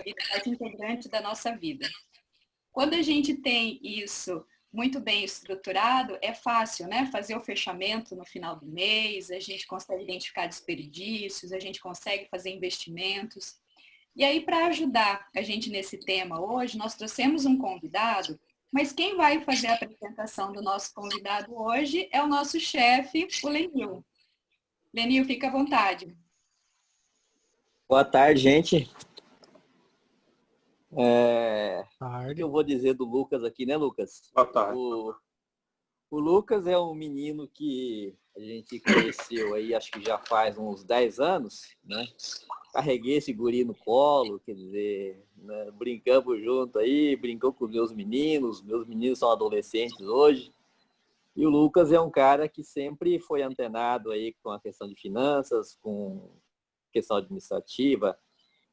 vida, parte integrante da nossa vida. Quando a gente tem isso muito bem estruturado, é fácil, né? Fazer o fechamento no final do mês, a gente consegue identificar desperdícios, a gente consegue fazer investimentos. E aí, para ajudar a gente nesse tema hoje, nós trouxemos um convidado, mas quem vai fazer a apresentação do nosso convidado hoje é o nosso chefe, o Lenil. Lenil, fica à vontade. Boa tarde, gente. O que eu vou dizer do Lucas aqui, né, Lucas? Boa tarde. O Lucas é um menino que a gente conheceu aí, acho que já faz uns 10 anos, né? Carreguei esse guri no colo, quer dizer, né? Brincamos junto aí, brincou com meus meninos são adolescentes hoje. E o Lucas é um cara que sempre foi antenado aí com a questão de finanças, com questão administrativa.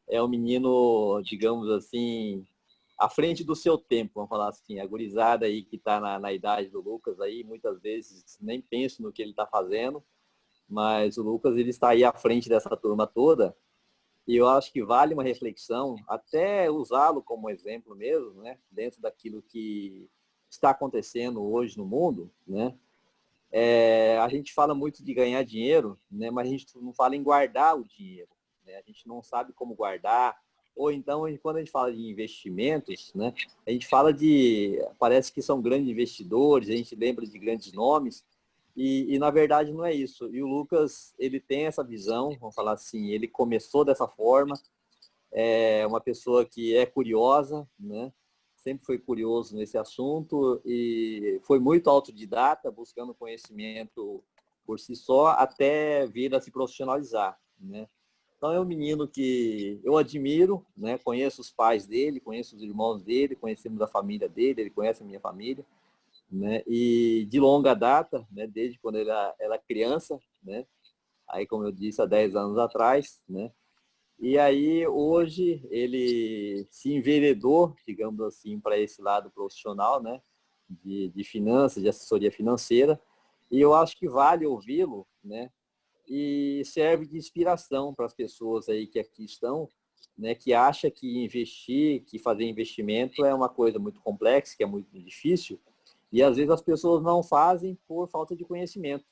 É um menino, digamos assim, à frente do seu tempo, vamos falar assim. A gurizada aí que está na idade do Lucas aí, muitas vezes nem penso no que ele está fazendo, mas o Lucas ele está aí à frente dessa turma toda. E eu acho que vale uma reflexão, até usá-lo como exemplo mesmo, né? Dentro daquilo que está acontecendo hoje no mundo, né? A gente fala muito de ganhar dinheiro, né? Mas a gente não fala em guardar o dinheiro, né? A gente não sabe como guardar. Ou então, quando a gente fala de investimentos, né? A gente fala parece que são grandes investidores, a gente lembra de grandes nomes, e na verdade não é isso. E o Lucas, ele tem essa visão, vamos falar assim, ele começou dessa forma, é uma pessoa que é curiosa, né? Sempre foi curioso nesse assunto e foi muito autodidata, buscando conhecimento por si só, até vir a se profissionalizar, né? Então é um menino que eu admiro, né? Conheço os pais dele, conheço os irmãos dele, conhecemos a família dele, ele conhece a minha família, né? E de longa data, né? Desde quando ele era criança, né? Aí, como eu disse, há 10 anos atrás, né? E aí, hoje, ele se enveredou, digamos assim, para esse lado profissional, né? De finanças, de assessoria financeira. E eu acho que vale ouvi-lo, né? E serve de inspiração para as pessoas aí que aqui estão, né? Que acha que investir, que fazer investimento é uma coisa muito complexa, que é muito difícil. E às vezes as pessoas não fazem por falta de conhecimento,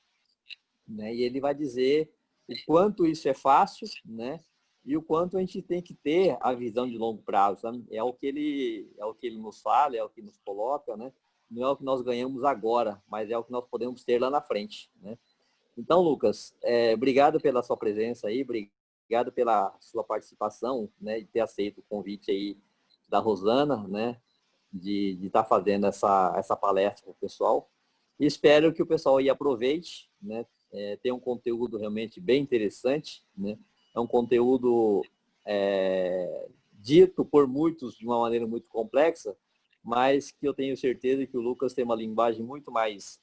né? E ele vai dizer o quanto isso é fácil, né? E o quanto a gente tem que ter a visão de longo prazo, sabe? É o que ele nos fala, é o que nos coloca, né? Não é o que nós ganhamos agora, mas é o que nós podemos ter lá na frente, né? Então, Lucas, obrigado pela sua presença aí, obrigado pela sua participação, né? De ter aceito o convite aí da Rosana, né? De estar fazendo essa palestra para o pessoal. E espero que o pessoal aí aproveite, né? Tem um conteúdo realmente bem interessante, né? É um conteúdo dito por muitos de uma maneira muito complexa, mas que eu tenho certeza que o Lucas tem uma linguagem muito mais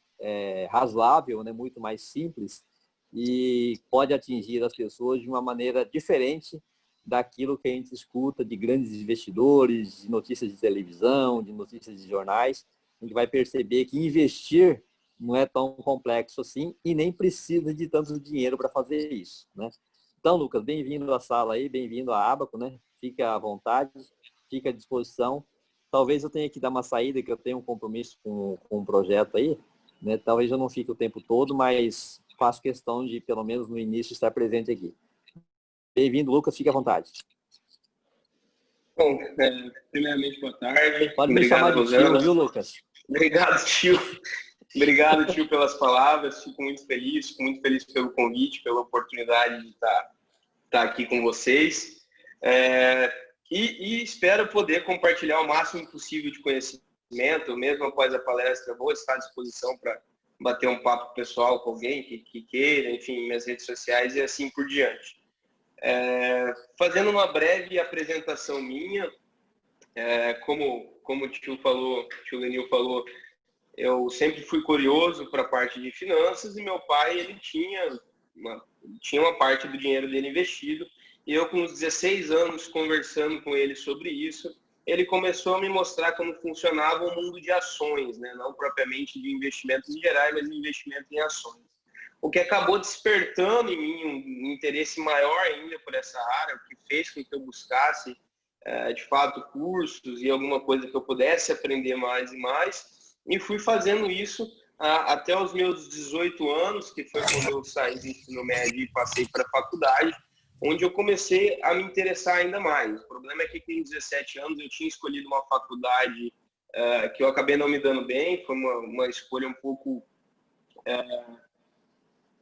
razoável, né? Muito mais simples, e pode atingir as pessoas de uma maneira diferente daquilo que a gente escuta de grandes investidores, de notícias de televisão, de notícias de jornais. A gente vai perceber que investir não é tão complexo assim e nem precisa de tanto dinheiro para fazer isso, né? Então, Lucas, bem-vindo à sala aí, bem-vindo à Abaco, né? Fica à vontade, fica à disposição. Talvez eu tenha que dar uma saída, que eu tenho um compromisso com um projeto aí, né? Talvez eu não fique o tempo todo, mas faço questão de, pelo menos no início, estar presente aqui. Bem-vindo, Lucas, fique à vontade. Bom, primeiramente, boa tarde. Pode me chamar de tio, viu, Lucas? Obrigado, tio. Obrigado, tio, pelas palavras. Fico muito feliz pelo convite, pela oportunidade de estar aqui com vocês. E espero poder compartilhar o máximo possível de conhecimento, mesmo após a palestra. Vou estar à disposição para bater um papo pessoal com alguém que queira, enfim, minhas redes sociais e assim por diante. Fazendo uma breve apresentação minha, como o tio Lenil falou, eu sempre fui curioso para a parte de finanças e meu pai ele tinha uma parte do dinheiro dele investido, e eu com uns 16 anos conversando com ele sobre isso, ele começou a me mostrar como funcionava o mundo de ações, né? Não propriamente de investimentos em geral, mas investimento em ações. O que acabou despertando em mim um interesse maior ainda por essa área, o que fez com que eu buscasse de fato, cursos e alguma coisa que eu pudesse aprender mais e mais, e fui fazendo isso até os meus 18 anos, que foi quando eu saí do ensino médio e passei para a faculdade, onde eu comecei a me interessar ainda mais. O problema é que com 17 anos eu tinha escolhido uma faculdade que eu acabei não me dando bem, foi uma escolha um pouco...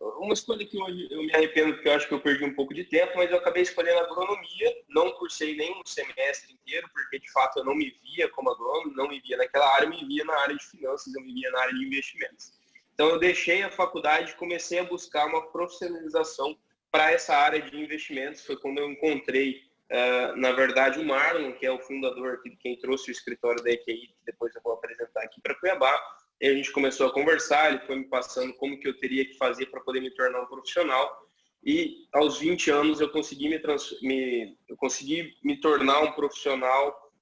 uma escolha que hoje eu me arrependo, porque eu acho que eu perdi um pouco de tempo, mas eu acabei escolhendo agronomia. Não cursei nem um semestre inteiro, porque de fato eu não me via como agrônomo, não me via naquela área, me via na área de finanças, eu me via na área de investimentos. Então eu deixei a faculdade e comecei a buscar uma profissionalização para essa área de investimentos. Foi quando eu encontrei, na verdade, o Marlon, que é o fundador, quem trouxe o escritório da EQI, que depois eu vou apresentar aqui para Cuiabá. E a gente começou a conversar, ele foi me passando como que eu teria que fazer para poder me tornar um profissional. E aos 20 anos eu consegui me tornar um profissional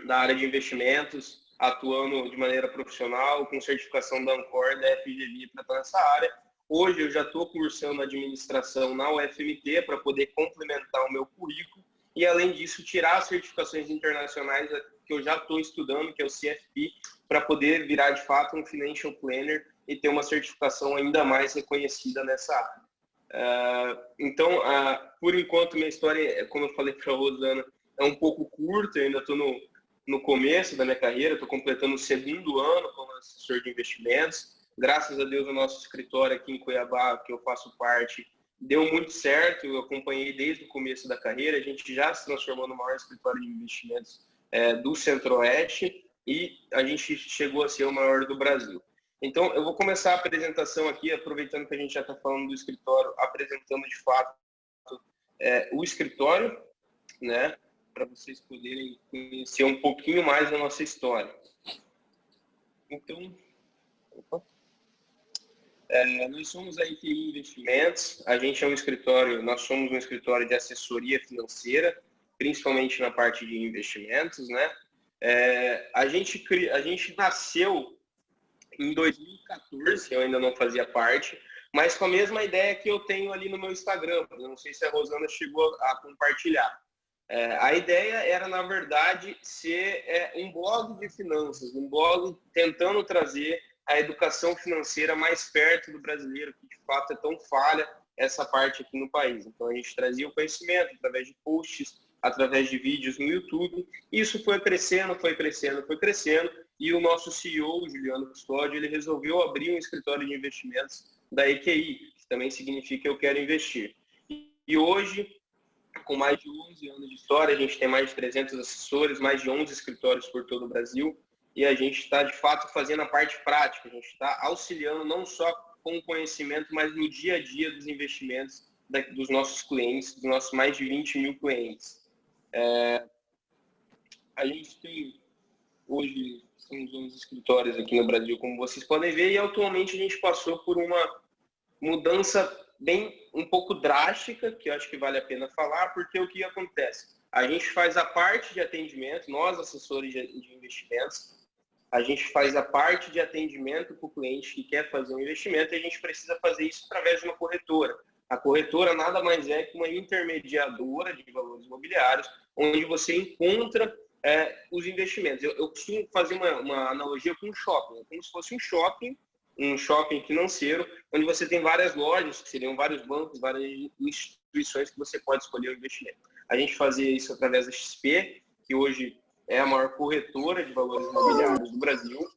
da área de investimentos, atuando de maneira profissional, com certificação da Ancor, da FGV para estar nessa área. Hoje eu já estou cursando administração na UFMT para poder complementar o meu currículo e, além disso, tirar as certificações internacionais que eu já estou estudando, que é o CFP, para poder virar, de fato, um financial planner e ter uma certificação ainda mais reconhecida nessa área. Então, por enquanto, minha história, como eu falei para a Rosana, é um pouco curta, eu ainda estou no começo da minha carreira, estou completando o 2º ano como assessor de investimentos. Graças a Deus, o nosso escritório aqui em Cuiabá, que eu faço parte, deu muito certo, eu acompanhei desde o começo da carreira, a gente já se transformou no maior escritório de investimentos do Centro-Oeste e a gente chegou a ser o maior do Brasil. Então, eu vou começar a apresentação aqui, aproveitando que a gente já está falando do escritório, apresentando de fato o escritório, né, para vocês poderem conhecer um pouquinho mais da nossa história. Então, nós somos a EQI Investimentos, a gente é um escritório, nós somos um escritório de assessoria financeira, principalmente na parte de investimentos, né? A gente nasceu em 2014, eu ainda não fazia parte, mas com a mesma ideia que eu tenho ali no meu Instagram, eu não sei se a Rosana chegou a compartilhar. A ideia era, na verdade, ser um blog de finanças, um blog tentando trazer a educação financeira mais perto do brasileiro, que de fato é tão falha essa parte aqui no país. Então a gente trazia o conhecimento através de posts, através de vídeos no YouTube. Isso foi crescendo, e o nosso CEO, Juliano Custódio, ele resolveu abrir um escritório de investimentos da EQI, que também significa Eu Quero Investir. E hoje, com mais de 11 anos de história, a gente tem mais de 300 assessores, mais de 11 escritórios por todo o Brasil, e a gente está, de fato, fazendo a parte prática, a gente está auxiliando não só com o conhecimento, mas no dia a dia dos investimentos dos nossos clientes, dos nossos mais de 20 mil clientes. A gente tem, hoje, temos 11 escritórios aqui no Brasil, como vocês podem ver, e atualmente a gente passou por uma mudança um pouco drástica, que eu acho que vale a pena falar, porque o que acontece? A gente faz a parte de atendimento, nós, assessores de investimentos, a gente faz a parte de atendimento para o cliente que quer fazer um investimento e a gente precisa fazer isso através de uma corretora. A corretora nada mais é que uma intermediadora de valores imobiliários, onde você encontra os investimentos. Eu costumo fazer uma analogia com um shopping, como se fosse um shopping financeiro, onde você tem várias lojas, que seriam vários bancos, várias instituições que você pode escolher o investimento. A gente fazia isso através da XP, que hoje é a maior corretora de valores imobiliários do Brasil,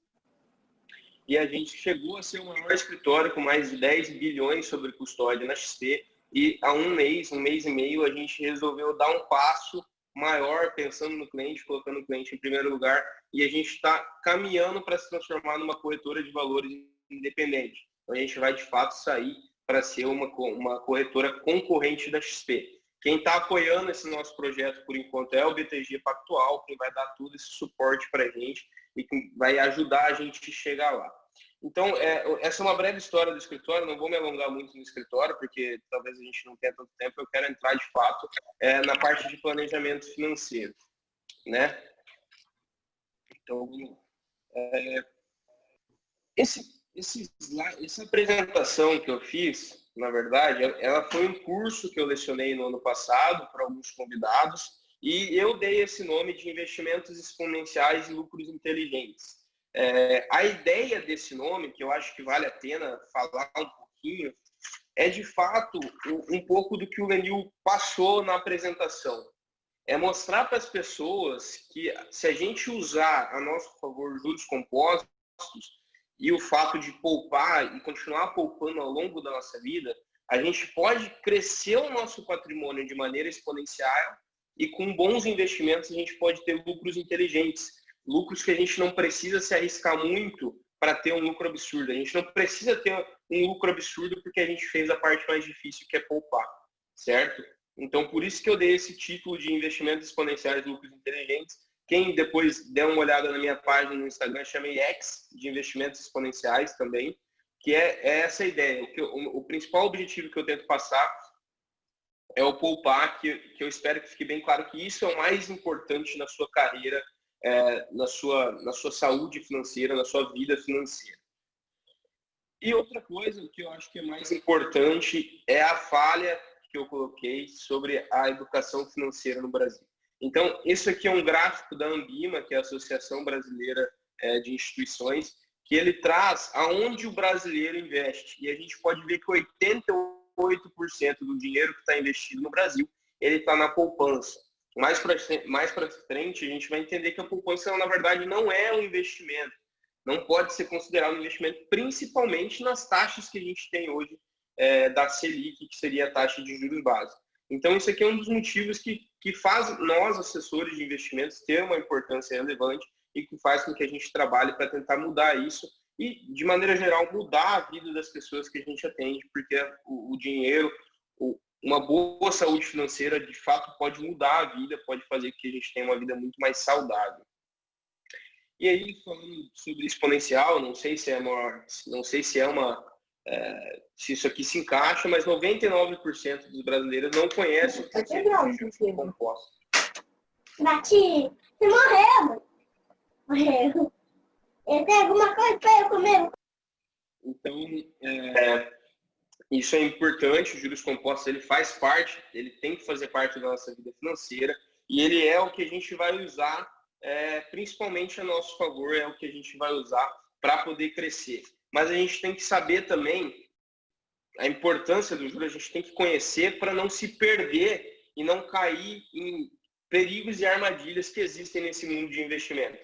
e a gente chegou a ser o maior escritório com mais de 10 bilhões sobre custódia na XP, e há um mês e meio, a gente resolveu dar um passo maior, pensando no cliente, colocando o cliente em primeiro lugar, e a gente está caminhando para se transformar numa corretora de valores independente. Então a gente vai, de fato, sair para ser uma corretora concorrente da XP. Quem está apoiando esse nosso projeto, por enquanto, é o BTG Pactual, quem vai dar todo esse suporte para a gente e que vai ajudar a gente a chegar lá. Então, essa é uma breve história do escritório, não vou me alongar muito no escritório, porque talvez a gente não tenha tanto tempo, eu quero entrar, de fato, na parte de planejamento financeiro, né? Então, essa apresentação que eu fiz, na verdade, ela foi um curso que eu lecionei no ano passado para alguns convidados, E eu dei esse nome de investimentos exponenciais e lucros inteligentes. A ideia desse nome, que eu acho que vale a pena falar um pouquinho, é de fato um pouco do que o Lenil passou na apresentação. É mostrar para as pessoas que se a gente usar a nosso favor juros compostos e o fato de poupar e continuar poupando ao longo da nossa vida, a gente pode crescer o nosso patrimônio de maneira exponencial e com bons investimentos a gente pode ter lucros inteligentes, lucros que a gente não precisa se arriscar muito para ter um lucro absurdo. A gente não precisa ter um lucro absurdo porque a gente fez a parte mais difícil, que é poupar, certo? Então, por isso que eu dei esse título de investimentos exponenciais e lucros inteligentes. Quem depois der uma olhada na minha página no Instagram, chamei X de investimentos exponenciais também, que é essa ideia. O principal objetivo que eu tento passar é o poupar, que eu espero que fique bem claro que isso é o mais importante na sua carreira, na sua saúde financeira, na sua vida financeira. E outra coisa que eu acho que é mais importante é a falha que eu coloquei sobre a educação financeira no Brasil. Então, isso aqui é um gráfico da Ambima, que é a Associação Brasileira de Instituições, que ele traz aonde o brasileiro investe. E a gente pode ver que 88% do dinheiro que está investido no Brasil, ele está na poupança. Mais para frente, a gente vai entender que a poupança, na verdade, não é um investimento. Não pode ser considerado um investimento, principalmente nas taxas que a gente tem hoje da Selic, que seria a taxa de juros básicos. Então, isso aqui é um dos motivos que faz nós, assessores de investimentos, ter uma importância relevante e que faz com que a gente trabalhe para tentar mudar isso e, de maneira geral, mudar a vida das pessoas que a gente atende, porque o dinheiro, uma boa saúde financeira, de fato, pode mudar a vida, pode fazer com que a gente tenha uma vida muito mais saudável. E aí, falando sobre exponencial, não sei se isso aqui se encaixa, mas 99% dos brasileiros não conhecem o conceito de juros compostos. Nati, você morreu. Eu tenho alguma coisa para eu comer. Então, isso é importante. O juros compostos, ele faz parte, ele tem que fazer parte da nossa vida financeira e ele é o que a gente vai usar, principalmente a nosso favor, é o que a gente vai usar para poder crescer. Mas a gente tem que saber também a importância do juros, a gente tem que conhecer para não se perder e não cair em perigos e armadilhas que existem nesse mundo de investimento.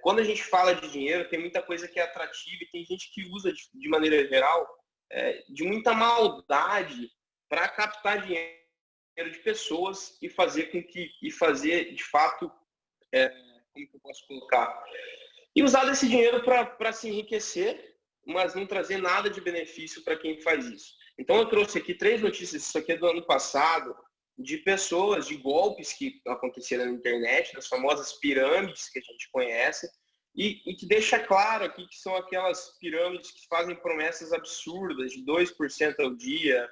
Quando a gente fala de dinheiro, tem muita coisa que é atrativa e tem gente que usa de maneira geral de muita maldade para captar dinheiro de pessoas e fazer de fato, como que eu posso colocar? E usar esse dinheiro para se enriquecer, mas não trazer nada de benefício para quem faz isso. Então eu trouxe aqui 3 notícias, isso aqui é do ano passado, de pessoas, de golpes que aconteceram na internet, das famosas pirâmides que a gente conhece, e que deixa claro aqui que são aquelas pirâmides que fazem promessas absurdas, de 2% ao dia,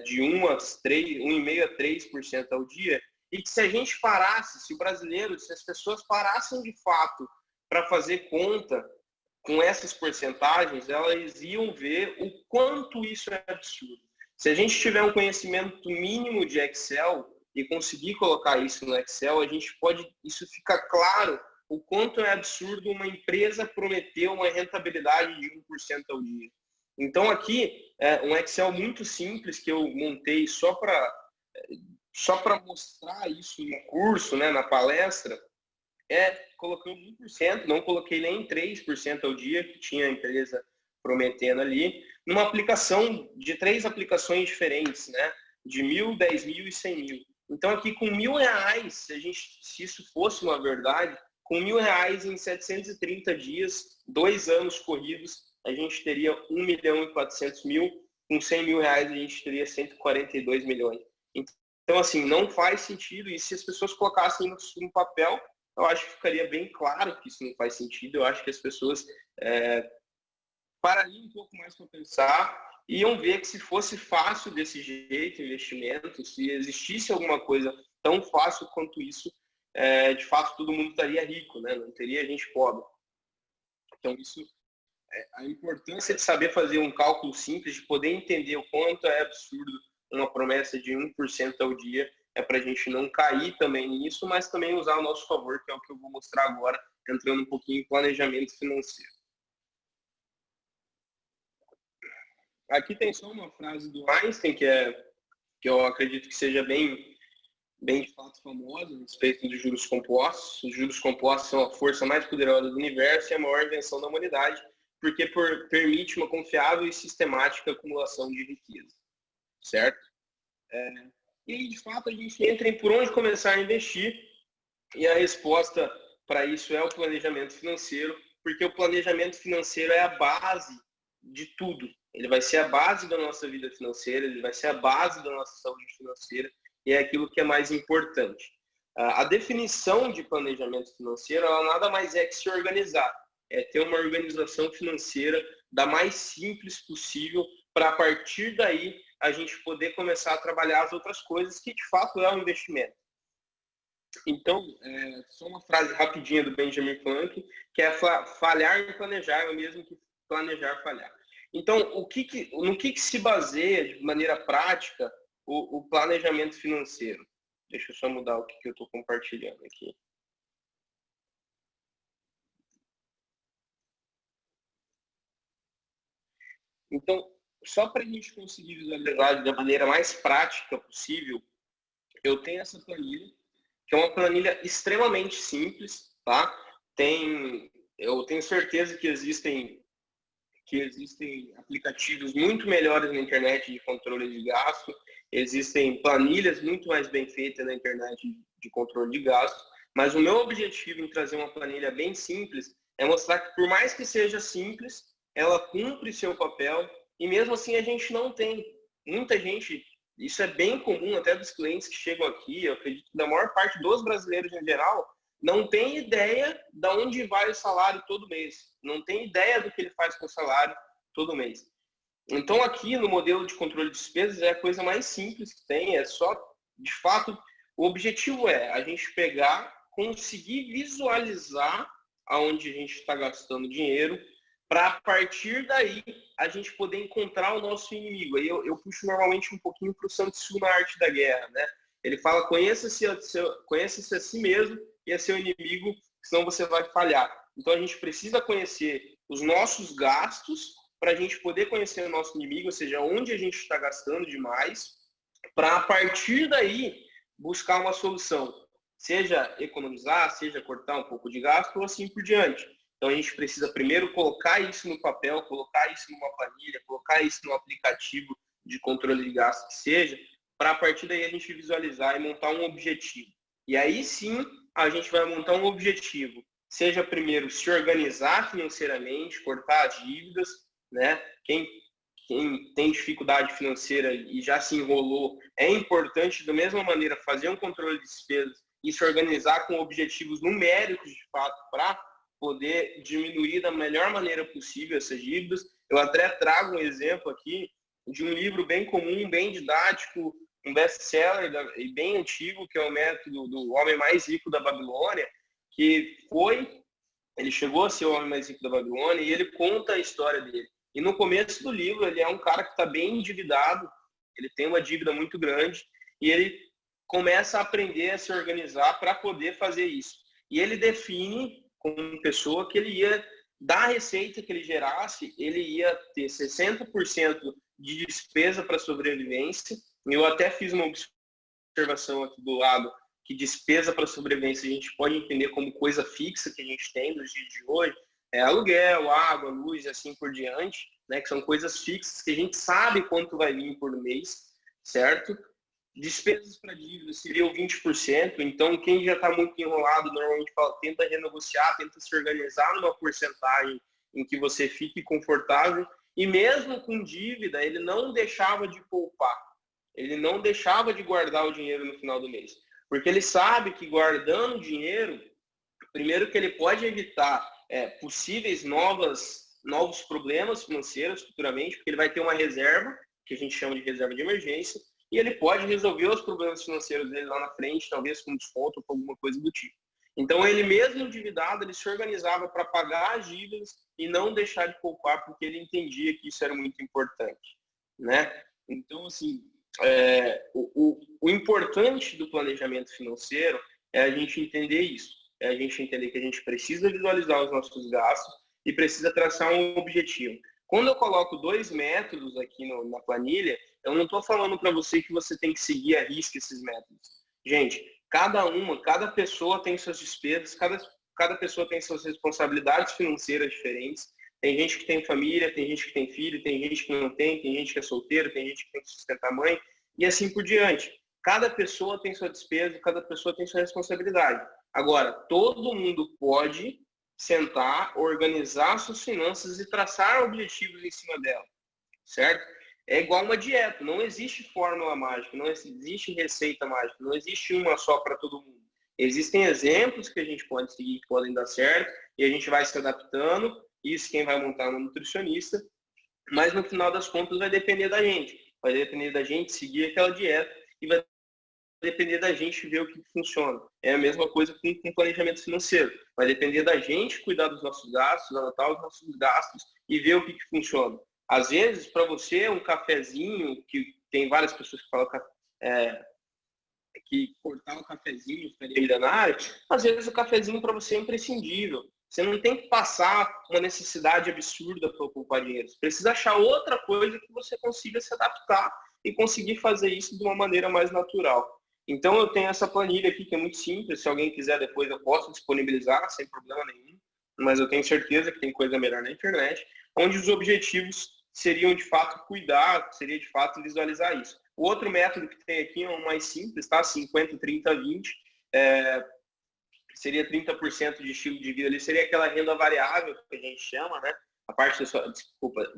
de 1,5% a 3% ao dia, e que se a gente parasse, se as pessoas parassem de fato para fazer conta com essas porcentagens, elas iam ver o quanto isso é absurdo. Se a gente tiver um conhecimento mínimo de Excel e conseguir colocar isso no Excel, isso fica claro o quanto é absurdo uma empresa prometer uma rentabilidade de 1% ao dia. Então aqui, um Excel muito simples que eu montei só para mostrar isso no curso, na palestra, colocando 1%, não coloquei nem 3% ao dia, que tinha a empresa prometendo ali, numa aplicação de 3 aplicações diferentes, de 1.000, 10.000 e 100.000. Então aqui com R$1.000, se isso fosse uma verdade, com R$1.000 em 730 dias, 2 anos corridos, a gente teria 1.400.000, com R$100.000 a gente teria 142 milhões. Então assim, não faz sentido, e se as pessoas colocassem no papel, eu acho que ficaria bem claro que isso não faz sentido. Eu acho que as pessoas parariam um pouco mais para pensar e iam ver que se fosse fácil desse jeito, investimento, se existisse alguma coisa tão fácil quanto isso, de fato todo mundo estaria rico, não teria gente pobre. Então isso, a importância de saber fazer um cálculo simples, de poder entender o quanto é absurdo uma promessa de 1% ao dia é para a gente não cair também nisso, mas também usar ao nosso favor, que é o que eu vou mostrar agora, entrando um pouquinho em planejamento financeiro. Aqui tem só uma frase do Einstein, que eu acredito que seja bem de fato famosa, a respeito de juros compostos. Os juros compostos são a força mais poderosa do universo e a maior invenção da humanidade, porque permite uma confiável e sistemática acumulação de riqueza, certo? E, de fato, a gente entra em por onde começar a investir, e a resposta para isso é o planejamento financeiro, porque o planejamento financeiro é a base de tudo. Ele vai ser a base da nossa vida financeira, ele vai ser a base da nossa saúde financeira, e é aquilo que é mais importante. A definição de planejamento financeiro, ela nada mais é que se organizar, é ter uma organização financeira da mais simples possível, para a partir daí a gente poder começar a trabalhar as outras coisas que de fato é um investimento. Então, só uma frase rapidinha do Benjamin Franklin, que é falhar em planejar é o mesmo que planejar falhar. Então, no que se baseia de maneira prática o planejamento financeiro? Deixa eu só mudar o que eu estou compartilhando aqui. Então, só para a gente conseguir visualizar da maneira mais prática possível, eu tenho essa planilha, que é uma planilha extremamente simples, tá? Eu tenho certeza que existem aplicativos muito melhores na internet de controle de gasto, existem planilhas muito mais bem feitas na internet de controle de gasto, mas o meu objetivo em trazer uma planilha bem simples é mostrar que, por mais que seja simples, ela cumpre seu papel, e mesmo assim a gente não tem. Muita gente, isso é bem comum até dos clientes que chegam aqui, eu acredito que da maior parte dos brasileiros em geral, não tem ideia de onde vai o salário todo mês, não tem ideia do que ele faz com o salário todo mês. Então aqui no modelo de controle de despesas é a coisa mais simples que tem, é só, de fato, o objetivo é a gente pegar, conseguir visualizar aonde a gente está gastando dinheiro, para a partir daí a gente poder encontrar o nosso inimigo. Aí eu puxo normalmente um pouquinho para o Sun Tzu na Arte da Guerra, né? Ele fala, conheça-se a si mesmo e a seu inimigo, senão você vai falhar. Então a gente precisa conhecer os nossos gastos para a gente poder conhecer o nosso inimigo, ou seja, onde a gente está gastando demais, para a partir daí buscar uma solução, seja economizar, seja cortar um pouco de gasto ou assim por diante. Então a gente precisa primeiro colocar isso no papel, colocar isso numa planilha, colocar isso no aplicativo de controle de gasto que seja, para a partir daí a gente visualizar e montar um objetivo. E aí sim a gente vai montar um objetivo, seja primeiro se organizar financeiramente, cortar as dívidas, né? Quem tem dificuldade financeira e já se enrolou, é importante da mesma maneira fazer um controle de despesas e se organizar com objetivos numéricos de fato para poder diminuir da melhor maneira possível essas dívidas. Eu até trago um exemplo aqui de um livro bem comum, bem didático, um best-seller e bem antigo, que é o Método do Homem Mais Rico da Babilônia, ele chegou a ser o homem mais rico da Babilônia e ele conta a história dele. E no começo do livro, ele é um cara que está bem endividado, ele tem uma dívida muito grande e ele começa a aprender a se organizar para poder fazer isso. E ele define como pessoa que ele ia, da receita que ele gerasse, ele ia ter 60% de despesa para sobrevivência. Eu até fiz uma observação aqui do lado, que despesa para sobrevivência a gente pode entender como coisa fixa que a gente tem nos dias de hoje, aluguel, água, luz e assim por diante, né, que são coisas fixas que a gente sabe quanto vai vir por mês, certo? Despesas para dívida seria o 20%, então quem já está muito enrolado normalmente fala, tenta renegociar, tenta se organizar numa porcentagem em que você fique confortável, e mesmo com dívida ele não deixava de poupar, ele não deixava de guardar o dinheiro no final do mês, porque ele sabe que guardando dinheiro, primeiro que ele pode evitar possíveis novos problemas financeiros futuramente, porque ele vai ter uma reserva, que a gente chama de reserva de emergência, e ele pode resolver os problemas financeiros dele lá na frente, talvez com desconto ou com alguma coisa do tipo. Então, ele mesmo endividado, ele se organizava para pagar as dívidas e não deixar de poupar, porque ele entendia que isso era muito importante, né? Então, assim, o importante do planejamento financeiro é a gente entender isso. É a gente entender que a gente precisa visualizar os nossos gastos e precisa traçar um objetivo. Quando eu coloco 2 métodos aqui na planilha, eu não estou falando para você que você tem que seguir à risca esses métodos. Gente, cada pessoa tem suas despesas, cada pessoa tem suas responsabilidades financeiras diferentes. Tem gente que tem família, tem gente que tem filho, tem gente que não tem gente que é solteiro, tem gente que tem que sustentar a mãe, e assim por diante. Cada pessoa tem sua despesa, cada pessoa tem sua responsabilidade. Agora, todo mundo pode sentar, organizar suas finanças e traçar objetivos em cima dela, certo? É igual uma dieta, não existe fórmula mágica, não existe receita mágica, não existe uma só para todo mundo. Existem exemplos que a gente pode seguir que podem dar certo e a gente vai se adaptando. Isso quem vai montar é um nutricionista, mas no final das contas vai depender da gente. Vai depender da gente seguir aquela dieta e vai depender da gente ver o que funciona. É a mesma coisa com planejamento financeiro. Vai depender da gente cuidar dos nossos gastos, anotar os nossos gastos e ver o que funciona. Às vezes, para você, um cafezinho, que tem várias pessoas que falam que cortar o cafezinho seria milionário, às vezes o cafezinho para você é imprescindível. Você não tem que passar uma necessidade absurda para poupar dinheiro. Você precisa achar outra coisa que você consiga se adaptar e conseguir fazer isso de uma maneira mais natural. Então, eu tenho essa planilha aqui que é muito simples. Se alguém quiser depois, eu posso disponibilizar sem problema nenhum. Mas eu tenho certeza que tem coisa melhor na internet, onde os objetivos seriam de fato cuidar, seria de fato visualizar isso. O outro método que tem aqui é o mais simples, tá? 50, 30, 20. Seria 30% de estilo de vida ali, seria aquela renda variável que a gente chama, né? A parte da sua,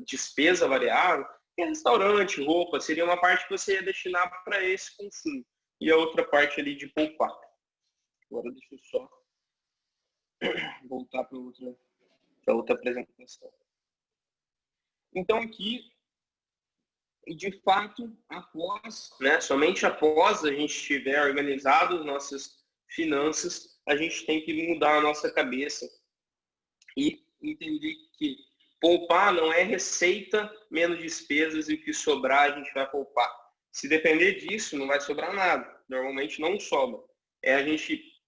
despesa variável, que é restaurante, roupa, seria uma parte que você ia destinar para esse consumo. E a outra parte ali de poupar. Agora deixa eu só voltar para outra apresentação. Então aqui, de fato, somente após a gente tiver organizado as nossas finanças, a gente tem que mudar a nossa cabeça e entender que poupar não é receita menos despesas e o que sobrar a gente vai poupar. Se depender disso, não vai sobrar nada. Normalmente não sobra. É a gente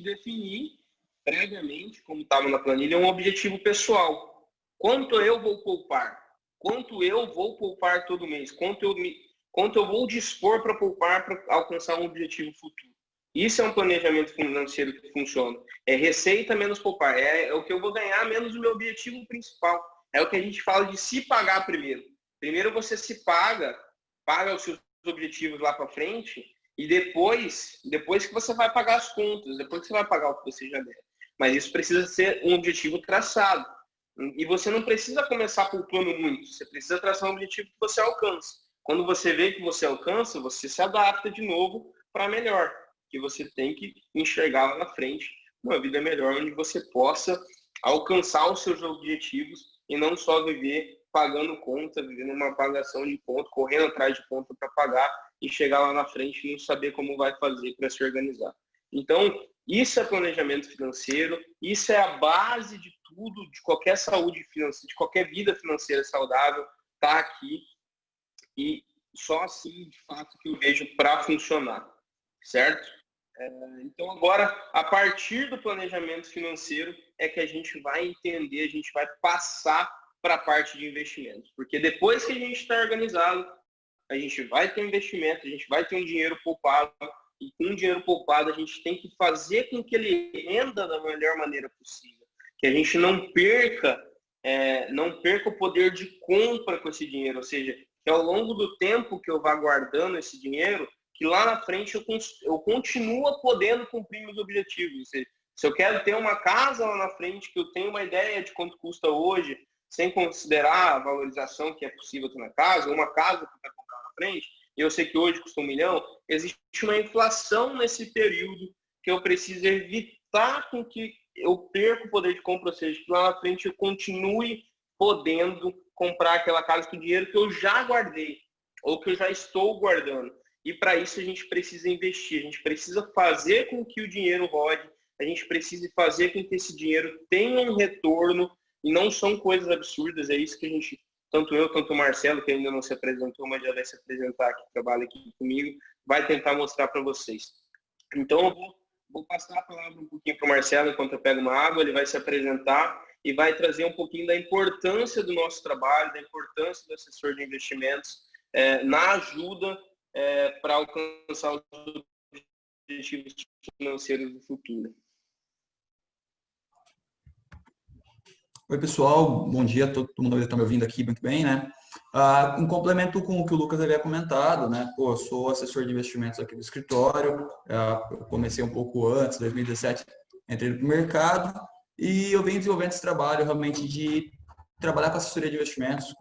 definir previamente, como estava na planilha, um objetivo pessoal. Quanto eu vou poupar? Quanto eu vou poupar todo mês? Quanto eu vou dispor para poupar para alcançar um objetivo futuro? Isso é um planejamento financeiro que funciona. É receita menos poupar. É o que eu vou ganhar menos o meu objetivo principal. É o que a gente fala de se pagar primeiro. Primeiro você se paga os seus objetivos lá para frente e depois que você vai pagar as contas, depois que você vai pagar o que você já deve. Mas isso precisa ser um objetivo traçado. E você não precisa começar poupando muito. Você precisa traçar um objetivo que você alcança. Quando você vê que você alcança, você se adapta de novo para melhor. Que você tem que enxergar lá na frente uma vida melhor, onde você possa alcançar os seus objetivos e não só viver pagando conta, vivendo uma pagação de conta, correndo atrás de conta para pagar e chegar lá na frente e não saber como vai fazer para se organizar. Então, isso é planejamento financeiro, isso é a base de tudo, de qualquer saúde financeira, de qualquer vida financeira saudável, tá aqui. E só assim, de fato, que eu vejo para funcionar, certo? Então, agora, a partir do planejamento financeiro, é que a gente vai entender, a gente vai passar para a parte de investimentos. Porque depois que a gente está organizado, a gente vai ter um investimento, a gente vai ter um dinheiro poupado, e com o dinheiro poupado a gente tem que fazer com que ele renda da melhor maneira possível. Que a gente não perca o poder de compra com esse dinheiro, ou seja, que ao longo do tempo que eu vá guardando esse dinheiro, que lá na frente eu continuo podendo cumprir meus objetivos. Ou seja, se eu quero ter uma casa lá na frente, que eu tenho uma ideia de quanto custa hoje, sem considerar a valorização que é possível ter na casa, uma casa que eu quero comprar na frente, e eu sei que hoje custa 1 milhão, existe uma inflação nesse período que eu preciso evitar com que eu perca o poder de compra, ou seja, que lá na frente eu continue podendo comprar aquela casa com dinheiro que eu já guardei, ou que eu já estou guardando. E para isso a gente precisa investir, a gente precisa fazer com que o dinheiro rode, a gente precisa fazer com que esse dinheiro tenha um retorno, e não são coisas absurdas, é isso que a gente tanto eu, tanto o Marcelo, que ainda não se apresentou, mas já vai se apresentar, que trabalha aqui comigo, vai tentar mostrar para vocês. Então, eu vou passar a palavra um pouquinho para o Marcelo enquanto eu pego uma água, ele vai se apresentar e vai trazer um pouquinho da importância do nosso trabalho, da importância do assessor de investimentos na ajuda para alcançar os objetivos financeiros do futuro. Oi, pessoal. Bom dia. Todo mundo está me ouvindo aqui muito bem, né? Em complemento com o que o Lucas havia comentado, né? Pô, eu sou assessor de investimentos aqui do escritório. Eu comecei um pouco antes, 2017, entrei no mercado e eu venho desenvolvendo esse trabalho realmente de trabalhar com assessoria de investimentos.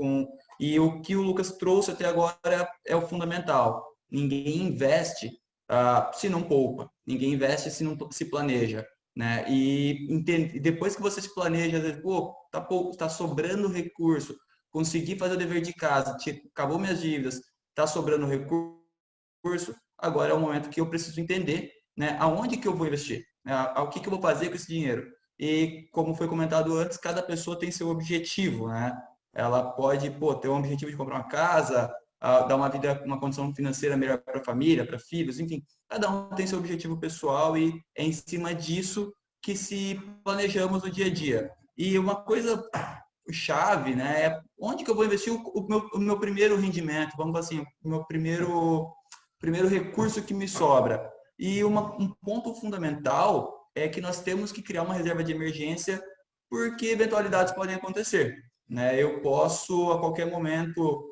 E o que o Lucas trouxe até agora é o fundamental. Ninguém investe se não poupa. Ninguém investe se não se planeja. Né? E depois que você se planeja, às vezes, pô, tá sobrando recurso, consegui fazer o dever de casa, acabou minhas dívidas, tá sobrando recurso, agora é o momento que eu preciso entender, né, aonde que eu vou investir, né, o que eu vou fazer com esse dinheiro. E como foi comentado antes, cada pessoa tem seu objetivo, né? Ela pode, pô, ter um objetivo de comprar uma casa, dar uma condição financeira melhor para a família, para filhos, enfim. Cada um tem seu objetivo pessoal e é em cima disso que se planejamos no dia a dia. E uma coisa chave, né, é onde que eu vou investir o meu primeiro rendimento, vamos assim, o meu primeiro recurso que me sobra. E um ponto fundamental é que nós temos que criar uma reserva de emergência porque eventualidades podem acontecer. Né? Eu posso, a qualquer momento,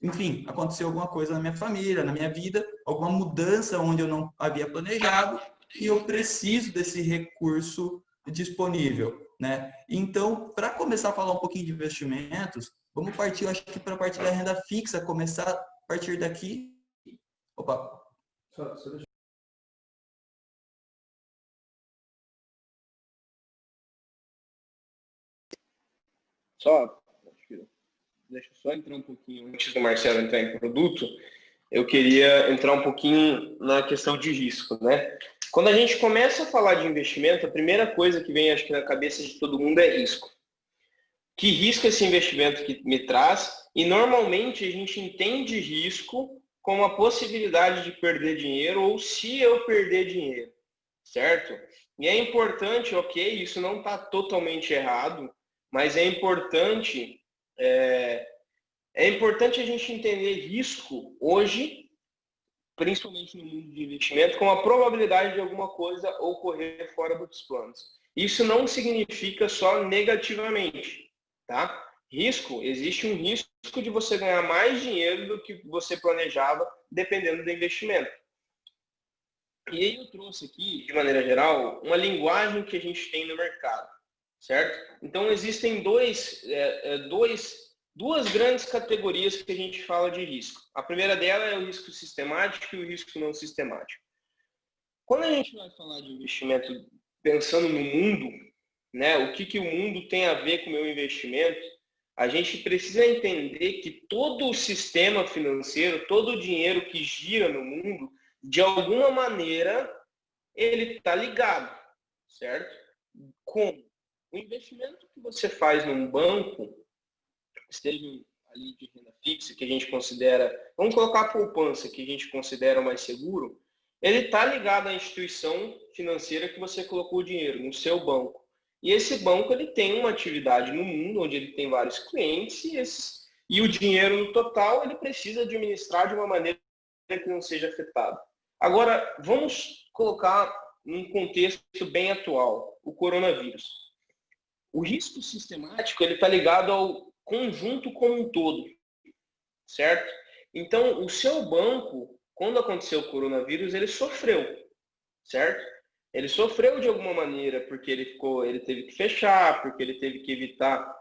enfim, aconteceu alguma coisa na minha família, na minha vida, alguma mudança onde eu não havia planejado e eu preciso desse recurso disponível, né? Então, para começar a falar um pouquinho de investimentos, vamos partir, eu acho que para a parte da renda fixa, começar a partir daqui. Opa! Deixa eu só entrar um pouquinho antes do Marcelo entrar em produto. Eu queria entrar um pouquinho na questão de risco, né? Quando a gente começa a falar de investimento, a primeira coisa que vem, acho que na cabeça de todo mundo é risco. Que risco esse investimento que me traz? E normalmente a gente entende risco como a possibilidade de perder dinheiro ou se eu perder dinheiro, certo? E é importante, ok, isso não está totalmente errado, mas é importante a gente entender risco hoje, principalmente no mundo de investimento, com a probabilidade de alguma coisa ocorrer fora dos planos. Isso não significa só negativamente, tá? Risco, existe um risco de você ganhar mais dinheiro do que você planejava, dependendo do investimento. E aí eu trouxe aqui, de maneira geral, uma linguagem que a gente tem no mercado, certo? Então existem duas grandes categorias que a gente fala de risco. A primeira dela é o risco sistemático e o risco não sistemático. Quando a gente vai falar de investimento pensando no mundo, né, o que o mundo tem a ver com o meu investimento, a gente precisa entender que todo o sistema financeiro, todo o dinheiro que gira no mundo, de alguma maneira, ele está ligado, certo? Como? O investimento que você faz num banco, seja ali de renda fixa, que a gente considera, vamos colocar a poupança, que a gente considera mais seguro, ele está ligado à instituição financeira que você colocou o dinheiro, no seu banco. E esse banco ele tem uma atividade no mundo, onde ele tem vários clientes, e o dinheiro no total ele precisa administrar de uma maneira que não seja afetado. Agora, vamos colocar num contexto bem atual, o coronavírus. O risco sistemático ele está ligado ao conjunto como um todo, certo? Então, o seu banco, quando aconteceu o coronavírus, ele sofreu, certo? Ele sofreu de alguma maneira porque ele teve que fechar, porque ele teve que evitar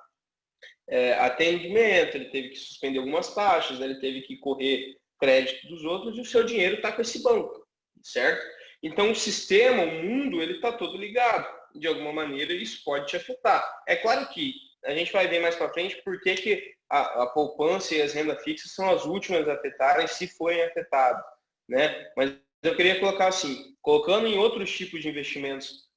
atendimento, ele teve que suspender algumas taxas, ele teve que correr crédito dos outros e o seu dinheiro está com esse banco, certo? Então, o sistema, o mundo, ele está todo ligado. De alguma maneira, isso pode te afetar. É claro que a gente vai ver mais para frente por que a poupança e as rendas fixas são as últimas a afetarem, se forem afetadas, né? Mas eu queria colocar assim, colocando em outros tipos de investimentos,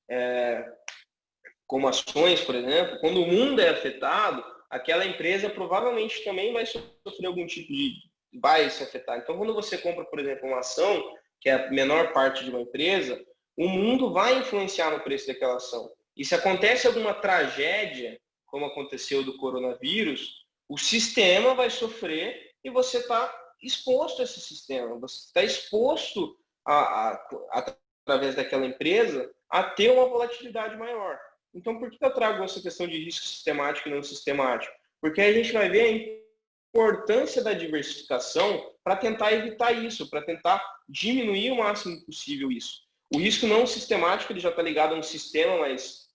como ações, por exemplo, quando o mundo é afetado, aquela empresa provavelmente também vai sofrer algum tipo de... vai se afetar. Então, quando você compra, por exemplo, uma ação, que é a menor parte de uma empresa, o mundo vai influenciar no preço daquela ação. E se acontece alguma tragédia, como aconteceu do coronavírus, o sistema vai sofrer e você está exposto a esse sistema. Você está exposto, através daquela empresa, a ter uma volatilidade maior. Então, por que eu trago essa questão de risco sistemático e não sistemático? Porque a gente vai ver a importância da diversificação para tentar evitar isso, para tentar diminuir o máximo possível isso. O risco não sistemático ele já está ligado a um sistema, mas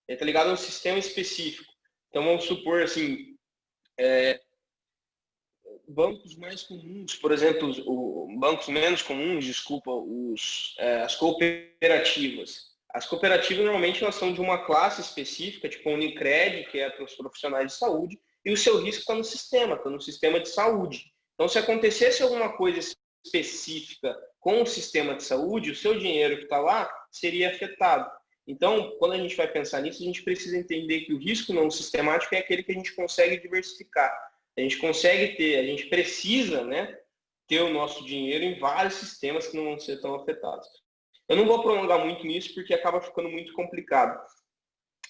ele está ligado a um sistema específico. Então, vamos supor assim, bancos mais comuns, por exemplo, bancos menos comuns, desculpa, as cooperativas. As cooperativas normalmente elas são de uma classe específica, tipo a Unicred, que é para os profissionais de saúde, e o seu risco está no sistema de saúde. Então, se acontecesse alguma coisa específica com o sistema de saúde, o seu dinheiro que está lá seria afetado. Então, quando a gente vai pensar nisso, a gente precisa entender que o risco não sistemático é aquele que a gente consegue diversificar. A gente precisa, né, ter o nosso dinheiro em vários sistemas que não vão ser tão afetados. Eu não vou prolongar muito nisso porque acaba ficando muito complicado.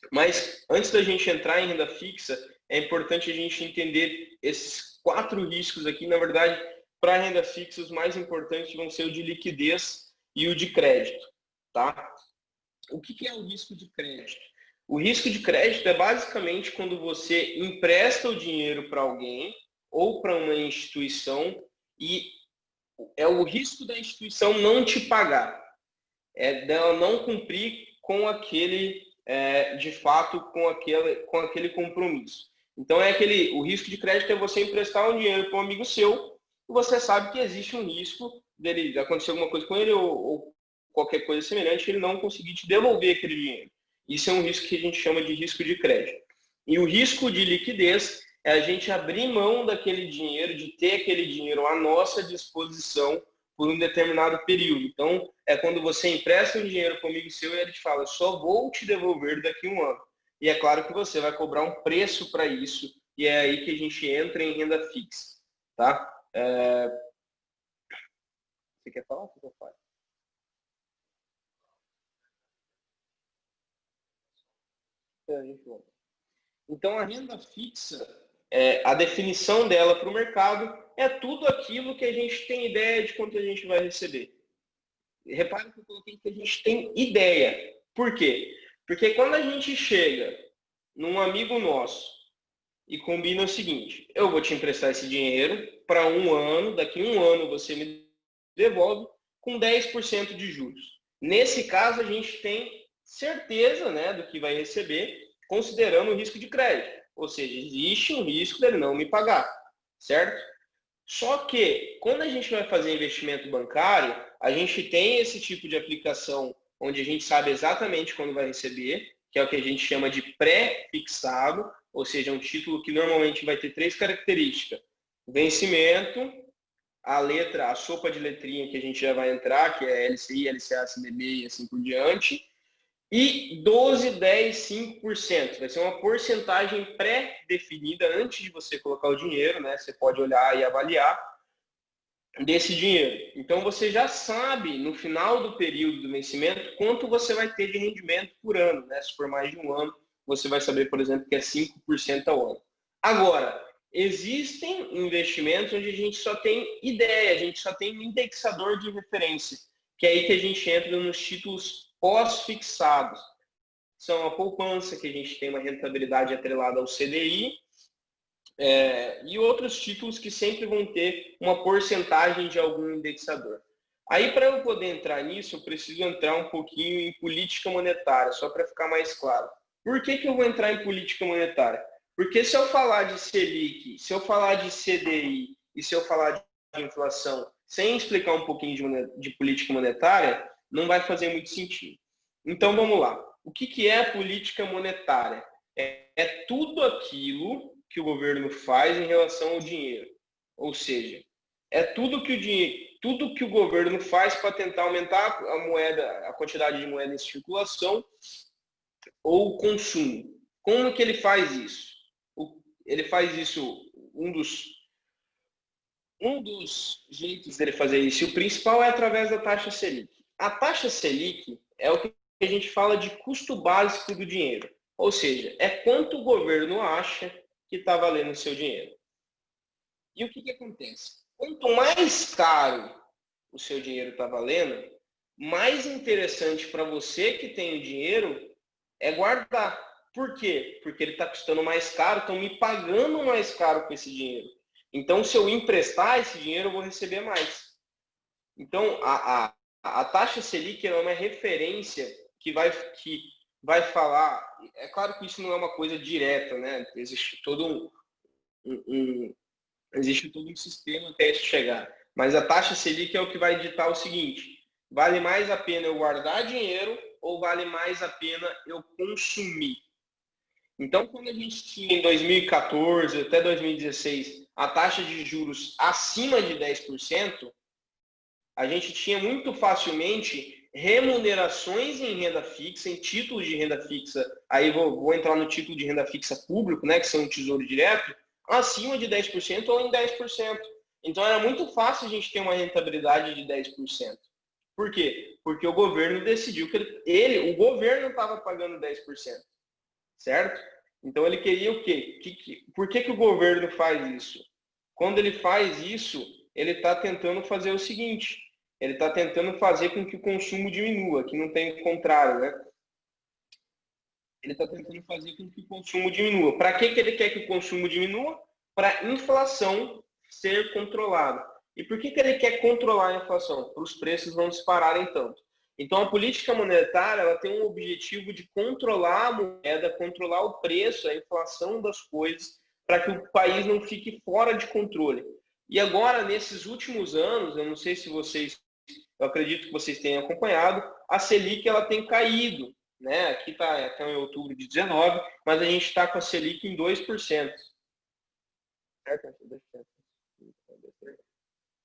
Mas antes da gente entrar em renda fixa, é importante a gente entender esses 4 riscos aqui. Na verdade, para a renda fixa, os mais importantes vão ser o de liquidez e o de crédito. Tá? O que é o risco de crédito? O risco de crédito é basicamente quando você empresta o dinheiro para alguém ou para uma instituição e é o risco da instituição não te pagar. É dela não cumprir com aquele, de fato, com aquele compromisso. Então, o risco de crédito é você emprestar um dinheiro para um amigo seu e você sabe que existe um risco dele acontecer alguma coisa com ele ou qualquer coisa semelhante, ele não conseguir te devolver aquele dinheiro. Isso é um risco que a gente chama de risco de crédito. E o risco de liquidez é a gente abrir mão daquele dinheiro, de ter aquele dinheiro à nossa disposição por um determinado período. Então, é quando você empresta um dinheiro para um amigo seu e ele te fala, eu só vou te devolver daqui a um ano. E é claro que você vai cobrar um preço para isso, e é aí que a gente entra em renda fixa. Tá? Você quer falar? Você quer falar? Então, a renda fixa, a definição dela para o mercado é tudo aquilo que a gente tem ideia de quanto a gente vai receber. Repare que eu coloquei que a gente tem ideia. Por quê? Porque quando a gente chega num amigo nosso e combina o seguinte, eu vou te emprestar esse dinheiro para um ano, daqui a um ano você me devolve com 10% de juros. Nesse caso, a gente tem certeza, né, do que vai receber, considerando o risco de crédito. Ou seja, existe um risco dele não me pagar, certo? Só que, quando a gente vai fazer investimento bancário, a gente tem esse tipo de aplicação onde a gente sabe exatamente quando vai receber, que é o que a gente chama de pré-fixado, ou seja, um título que normalmente vai ter 3 características. Vencimento, a sopa de letrinha que a gente já vai entrar, que é LCI, LCA, CDB e assim por diante, e 12, 10, 5%. Vai ser uma porcentagem pré-definida antes de você colocar o dinheiro, né? Você pode olhar e avaliar desse dinheiro. Então, você já sabe, no final do período do vencimento, quanto você vai ter de rendimento por ano, né? Se for mais de um ano, você vai saber, por exemplo, que é 5% ao ano. Agora, existem investimentos onde a gente só tem ideia, a gente só tem um indexador de referência, que é aí que a gente entra nos títulos pós-fixados. São a poupança, que a gente tem uma rentabilidade atrelada ao CDI, e outros títulos que sempre vão ter uma porcentagem de algum indexador. Aí, para eu poder entrar nisso, eu preciso entrar um pouquinho em política monetária, só para ficar mais claro. Por que eu vou entrar em política monetária? Porque se eu falar de Selic, se eu falar de CDI e se eu falar de inflação, sem explicar um pouquinho de política monetária, não vai fazer muito sentido. Então, vamos lá. O que é a política monetária? É tudo aquilo que o governo faz em relação ao dinheiro. Ou seja, é tudo que o governo faz para tentar aumentar a quantidade de moeda em circulação ou o consumo. Como que ele faz isso? ele faz isso, um dos jeitos dele fazer isso, e o principal é através da taxa Selic. A taxa Selic é o que a gente fala de custo básico do dinheiro. Ou seja, é quanto o governo acha que está valendo o seu dinheiro. E o que acontece? Quanto mais caro o seu dinheiro está valendo, mais interessante para você que tem o dinheiro é guardar. Por quê? Porque ele está custando mais caro, estão me pagando mais caro com esse dinheiro. Então, se eu emprestar esse dinheiro, eu vou receber mais. Então, a taxa Selic é uma referência que vai falar... É claro que isso não é uma coisa direta, né? Existe todo existe todo um sistema até isso chegar. Mas a taxa Selic é o que vai ditar o seguinte: vale mais a pena eu guardar dinheiro ou vale mais a pena eu consumir? Então, quando a gente tinha em 2014 até 2016 a taxa de juros acima de 10%, a gente tinha muito facilmente remunerações em renda fixa, em títulos de renda fixa. Aí vou entrar no título de renda fixa público, né, que são o Tesouro Direto, acima de 10% ou em 10%. Então, era muito fácil a gente ter uma rentabilidade de 10%. Por quê? Porque o governo decidiu que o governo estava pagando 10%. Certo? Então, ele queria o quê? Por que o governo faz isso? Quando ele faz isso, ele está tentando fazer o seguinte: ele está tentando fazer com que o consumo diminua, que não tem o contrário, né? Ele está tentando fazer com que o consumo diminua. Para que ele quer que o consumo diminua? Para a inflação ser controlada. E por que ele quer controlar a inflação? Para os preços não dispararem tanto. Então, a política monetária ela tem um objetivo de controlar a moeda, controlar o preço, a inflação das coisas, para que o país não fique fora de controle. E agora, nesses últimos anos, eu não sei se vocês, eu acredito que vocês tenham acompanhado, a Selic ela tem caído. Né? Aqui está até em outubro de 19, mas a gente está com a Selic em 2%. Certo?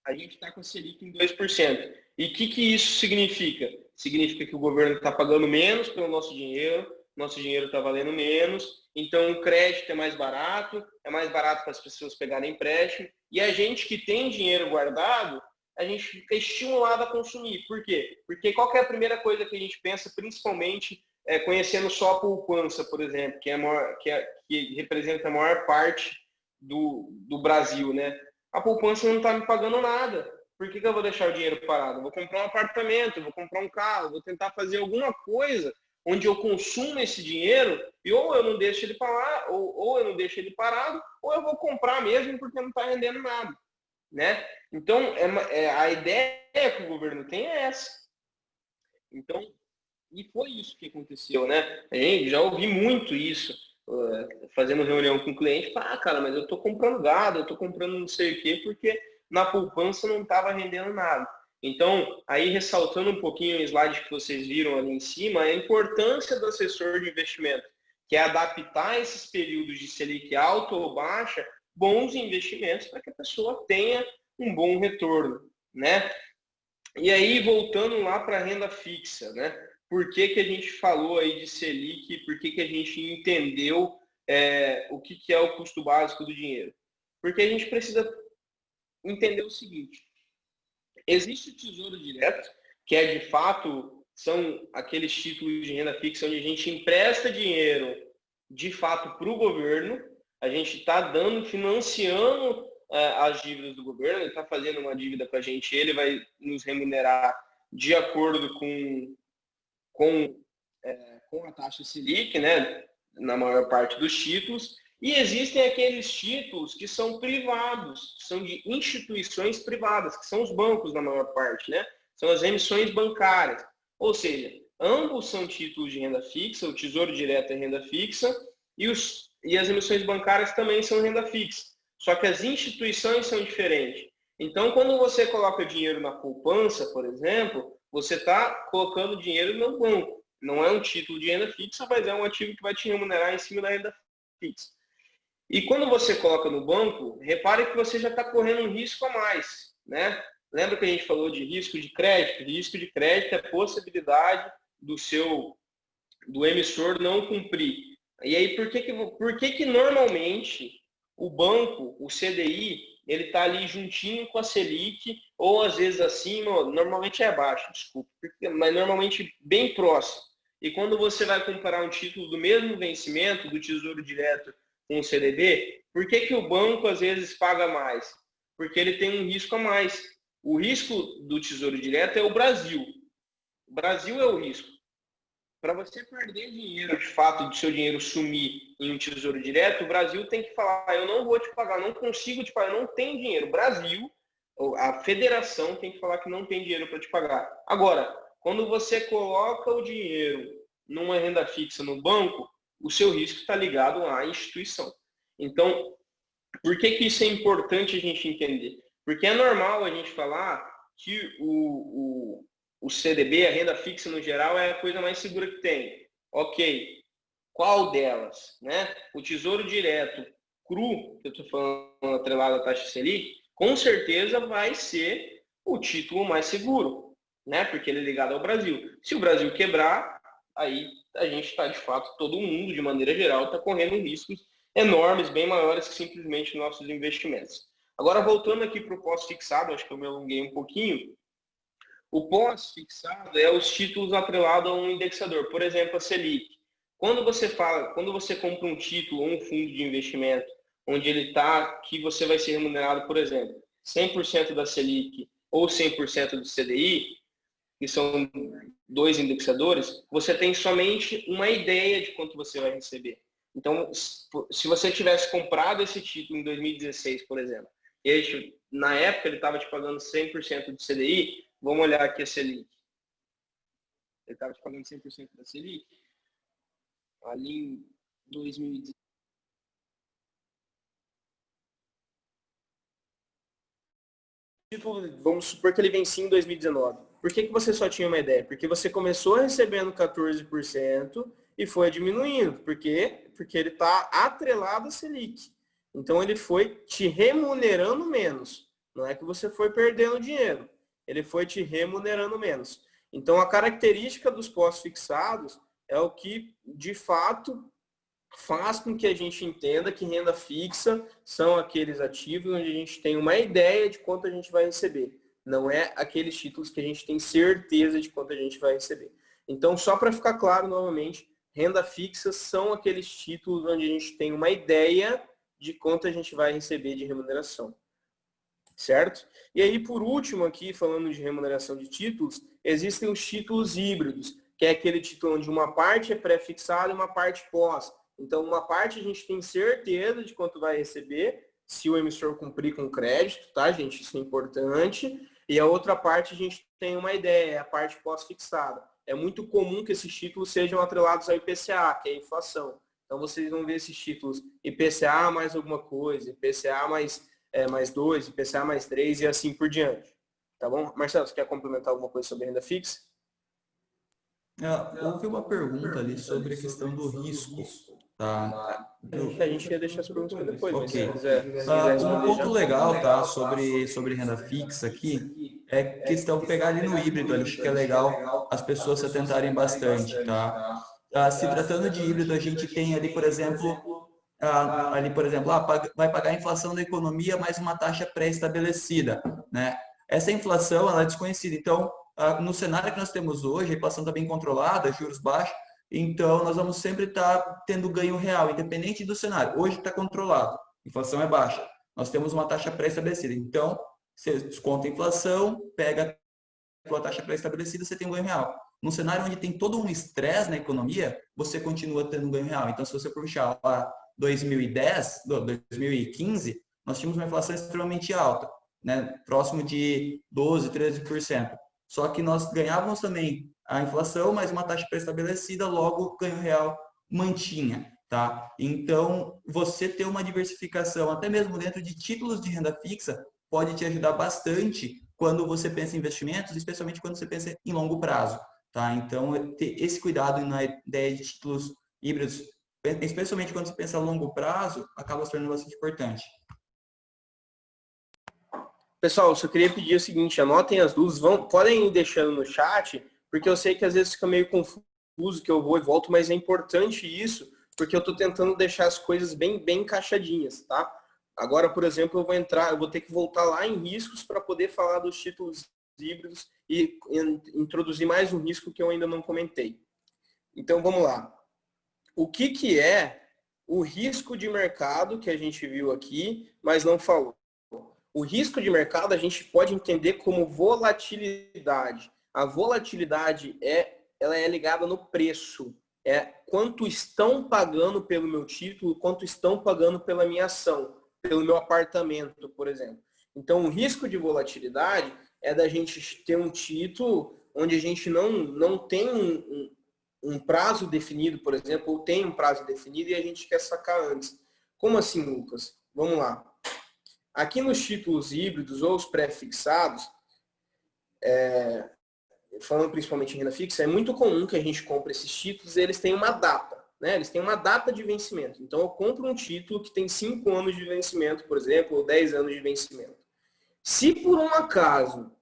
A gente está com a Selic em 2%. E o que isso significa? Significa que o governo está pagando menos pelo nosso dinheiro está valendo menos, então o crédito é mais barato para as pessoas pegarem empréstimo, e a gente que tem dinheiro guardado, a gente fica estimulado a consumir. Por quê? Porque qual que é a primeira coisa que a gente pensa, principalmente conhecendo só a poupança, por exemplo, que representa a maior parte do Brasil, né? A poupança não está me pagando nada. Por que eu vou deixar o dinheiro parado? Eu vou comprar um apartamento, eu vou comprar um carro, vou tentar fazer alguma coisa onde eu consumo esse dinheiro e ou eu não deixo ele parar, ou eu não deixo ele parado, ou eu vou comprar mesmo porque não está rendendo nada, né? Então, a ideia que o governo tem é essa. Então, e foi isso que aconteceu, né? A gente já ouvi muito isso, fazendo reunião com o cliente, cara, mas eu estou comprando gado, eu estou comprando não sei o quê, porque na poupança não estava rendendo nada. Então, aí ressaltando um pouquinho o slide que vocês viram ali em cima, a importância do assessor de investimento, que é adaptar esses períodos de Selic alta ou baixa, bons investimentos para que a pessoa tenha um bom retorno, né? E aí, voltando lá para a renda fixa, né? Por que a gente falou aí de Selic, por que a gente entendeu o que é o custo básico do dinheiro? Porque a gente precisa entender o seguinte: existe o Tesouro Direto, que é de fato, são aqueles títulos de renda fixa onde a gente empresta dinheiro de fato para o governo, a gente está financiando as dívidas do governo, ele está fazendo uma dívida com a gente, ele vai nos remunerar de acordo com a taxa Selic, né, na maior parte dos títulos. E existem aqueles títulos que são privados, são de instituições privadas, que são os bancos na maior parte, né? São as emissões bancárias. Ou seja, ambos são títulos de renda fixa, o Tesouro Direto é renda fixa e as emissões bancárias também são renda fixa. Só que as instituições são diferentes. Então, quando você coloca dinheiro na poupança, por exemplo, você está colocando dinheiro no banco. Não é um título de renda fixa, mas é um ativo que vai te remunerar em cima da renda fixa. E quando você coloca no banco, repare que você já está correndo um risco a mais, né? Lembra que a gente falou de risco de crédito? Risco de crédito é a possibilidade do emissor não cumprir. E aí, por que normalmente o banco, o CDI, ele está ali juntinho com a Selic, ou às vezes acima, normalmente é abaixo, desculpa, mas normalmente bem próximo. E quando você vai comparar um título do mesmo vencimento, do Tesouro Direto com o CDB, por que que o banco às vezes paga mais? Porque ele tem um risco a mais. O risco do Tesouro Direto é o Brasil. O Brasil é o risco. Para você perder dinheiro, de fato, de seu dinheiro sumir em um Tesouro Direto, o Brasil tem que falar, eu não vou te pagar, não consigo te pagar, não tem dinheiro. O Brasil, a federação tem que falar que não tem dinheiro para te pagar. Agora, quando você coloca o dinheiro numa renda fixa no banco, o seu risco está ligado à instituição. Então, por que que isso é importante a gente entender? Porque é normal a gente falar que o CDB, a renda fixa no geral, é a coisa mais segura que tem. Ok, qual delas? Né? O Tesouro Direto cru, que eu estou falando atrelado à taxa Selic, com certeza vai ser o título mais seguro, né? Porque ele é ligado ao Brasil. Se o Brasil quebrar, aí a gente está, de fato, todo mundo, de maneira geral, está correndo riscos enormes, bem maiores que simplesmente nossos investimentos. Agora, voltando aqui para o pós-fixado, acho que eu me alonguei um pouquinho. O pós-fixado é os títulos atrelados a um indexador, por exemplo, a Selic. Quando você compra um título ou um fundo de investimento, onde ele está, que você vai ser remunerado, por exemplo, 100% da Selic ou 100% do CDI, que são dois indexadores, você tem somente uma ideia de quanto você vai receber. Então, se você tivesse comprado esse título em 2016, por exemplo, e aí, na época ele estava te pagando 100% do CDI, vamos olhar aqui a Selic. Ele estava te pagando 100% da Selic. Ali em 2016. Vamos supor que ele vencia em 2019. Por que que você só tinha uma ideia? Porque você começou recebendo 14% e foi diminuindo. Por quê? Porque ele está atrelado à Selic. Então ele foi te remunerando menos. Não é que você foi perdendo dinheiro. Ele foi te remunerando menos. Então a característica dos pós-fixados é o que, de fato, faz com que a gente entenda que renda fixa são aqueles ativos onde a gente tem uma ideia de quanto a gente vai receber. Não é aqueles títulos que a gente tem certeza de quanto a gente vai receber. Então, só para ficar claro novamente, renda fixa são aqueles títulos onde a gente tem uma ideia de quanto a gente vai receber de remuneração. Certo? E aí, por último aqui, falando de remuneração de títulos, existem os títulos híbridos, que é aquele título onde uma parte é pré-fixada e uma parte pós. Então, uma parte a gente tem certeza de quanto vai receber, se o emissor cumprir com o crédito, tá, gente? Isso é importante. E a outra parte a gente tem uma ideia, é a parte pós-fixada. É muito comum que esses títulos sejam atrelados ao IPCA, que é a inflação. Então, vocês vão ver esses títulos IPCA mais alguma coisa, IPCA mais 2, IPCA mais 3 e assim por diante. Tá bom? Marcelo, você quer complementar alguma coisa sobre renda fixa? Houve uma pergunta ali sobre a questão do risco. Tá? A gente ia deixar as perguntas para depois, mas Ok. se quiser Um ponto legal, tá, sobre renda fixa aqui é questão de pegar ali no híbrido, ali, acho que é legal as pessoas se atentarem bastante, tá? Se tratando de híbrido, a gente tem ali, por exemplo, vai pagar a inflação da economia mais uma taxa pré-estabelecida, né? Essa inflação, ela é desconhecida, então, no cenário que nós temos hoje, a inflação está bem controlada, juros baixos, então nós vamos sempre estar tendo ganho real, independente do cenário. Hoje está controlado, a inflação é baixa, nós temos uma taxa pré-estabelecida. Então, você desconta a inflação, pega a tua taxa pré-estabelecida, você tem um ganho real. Num cenário onde tem todo um estresse na economia, você continua tendo um ganho real. Então, se você puxar lá 2015, nós tínhamos uma inflação extremamente alta, né? Próximo de 12%, 13%. Só que nós ganhávamos também a inflação, mais uma taxa pré-estabelecida, logo o ganho real mantinha, tá? Então, você ter uma diversificação, até mesmo dentro de títulos de renda fixa, pode te ajudar bastante quando você pensa em investimentos, especialmente quando você pensa em longo prazo, tá? Então, ter esse cuidado na ideia de títulos híbridos, especialmente quando você pensa a longo prazo, acaba se tornando bastante importante. Pessoal, eu só queria pedir o seguinte, anotem as dúvidas, podem ir deixando no chat, porque eu sei que às vezes fica meio confuso, que eu vou e volto, mas é importante isso, porque eu estou tentando deixar as coisas bem encaixadinhas, tá? Agora, por exemplo, eu vou ter que voltar lá em riscos para poder falar dos títulos híbridos e introduzir mais um risco que eu ainda não comentei. Então, vamos lá. O que é o risco de mercado que a gente viu aqui, mas não falou? O risco de mercado a gente pode entender como volatilidade. A volatilidade ela é ligada no preço. É quanto estão pagando pelo meu título, quanto estão pagando pela minha ação, pelo meu apartamento, por exemplo. Então, o risco de volatilidade é da gente ter um título onde a gente não tem um prazo definido, por exemplo, ou tem um prazo definido e a gente quer sacar antes. Como assim, Lucas? Vamos lá. Aqui nos títulos híbridos ou os pré-fixados, falando principalmente em renda fixa, é muito comum que a gente compre esses títulos e eles têm uma data, né? Eles têm uma data de vencimento. Então, eu compro um título que tem 5 anos de vencimento, por exemplo, ou 10 anos de vencimento. Se por um acaso,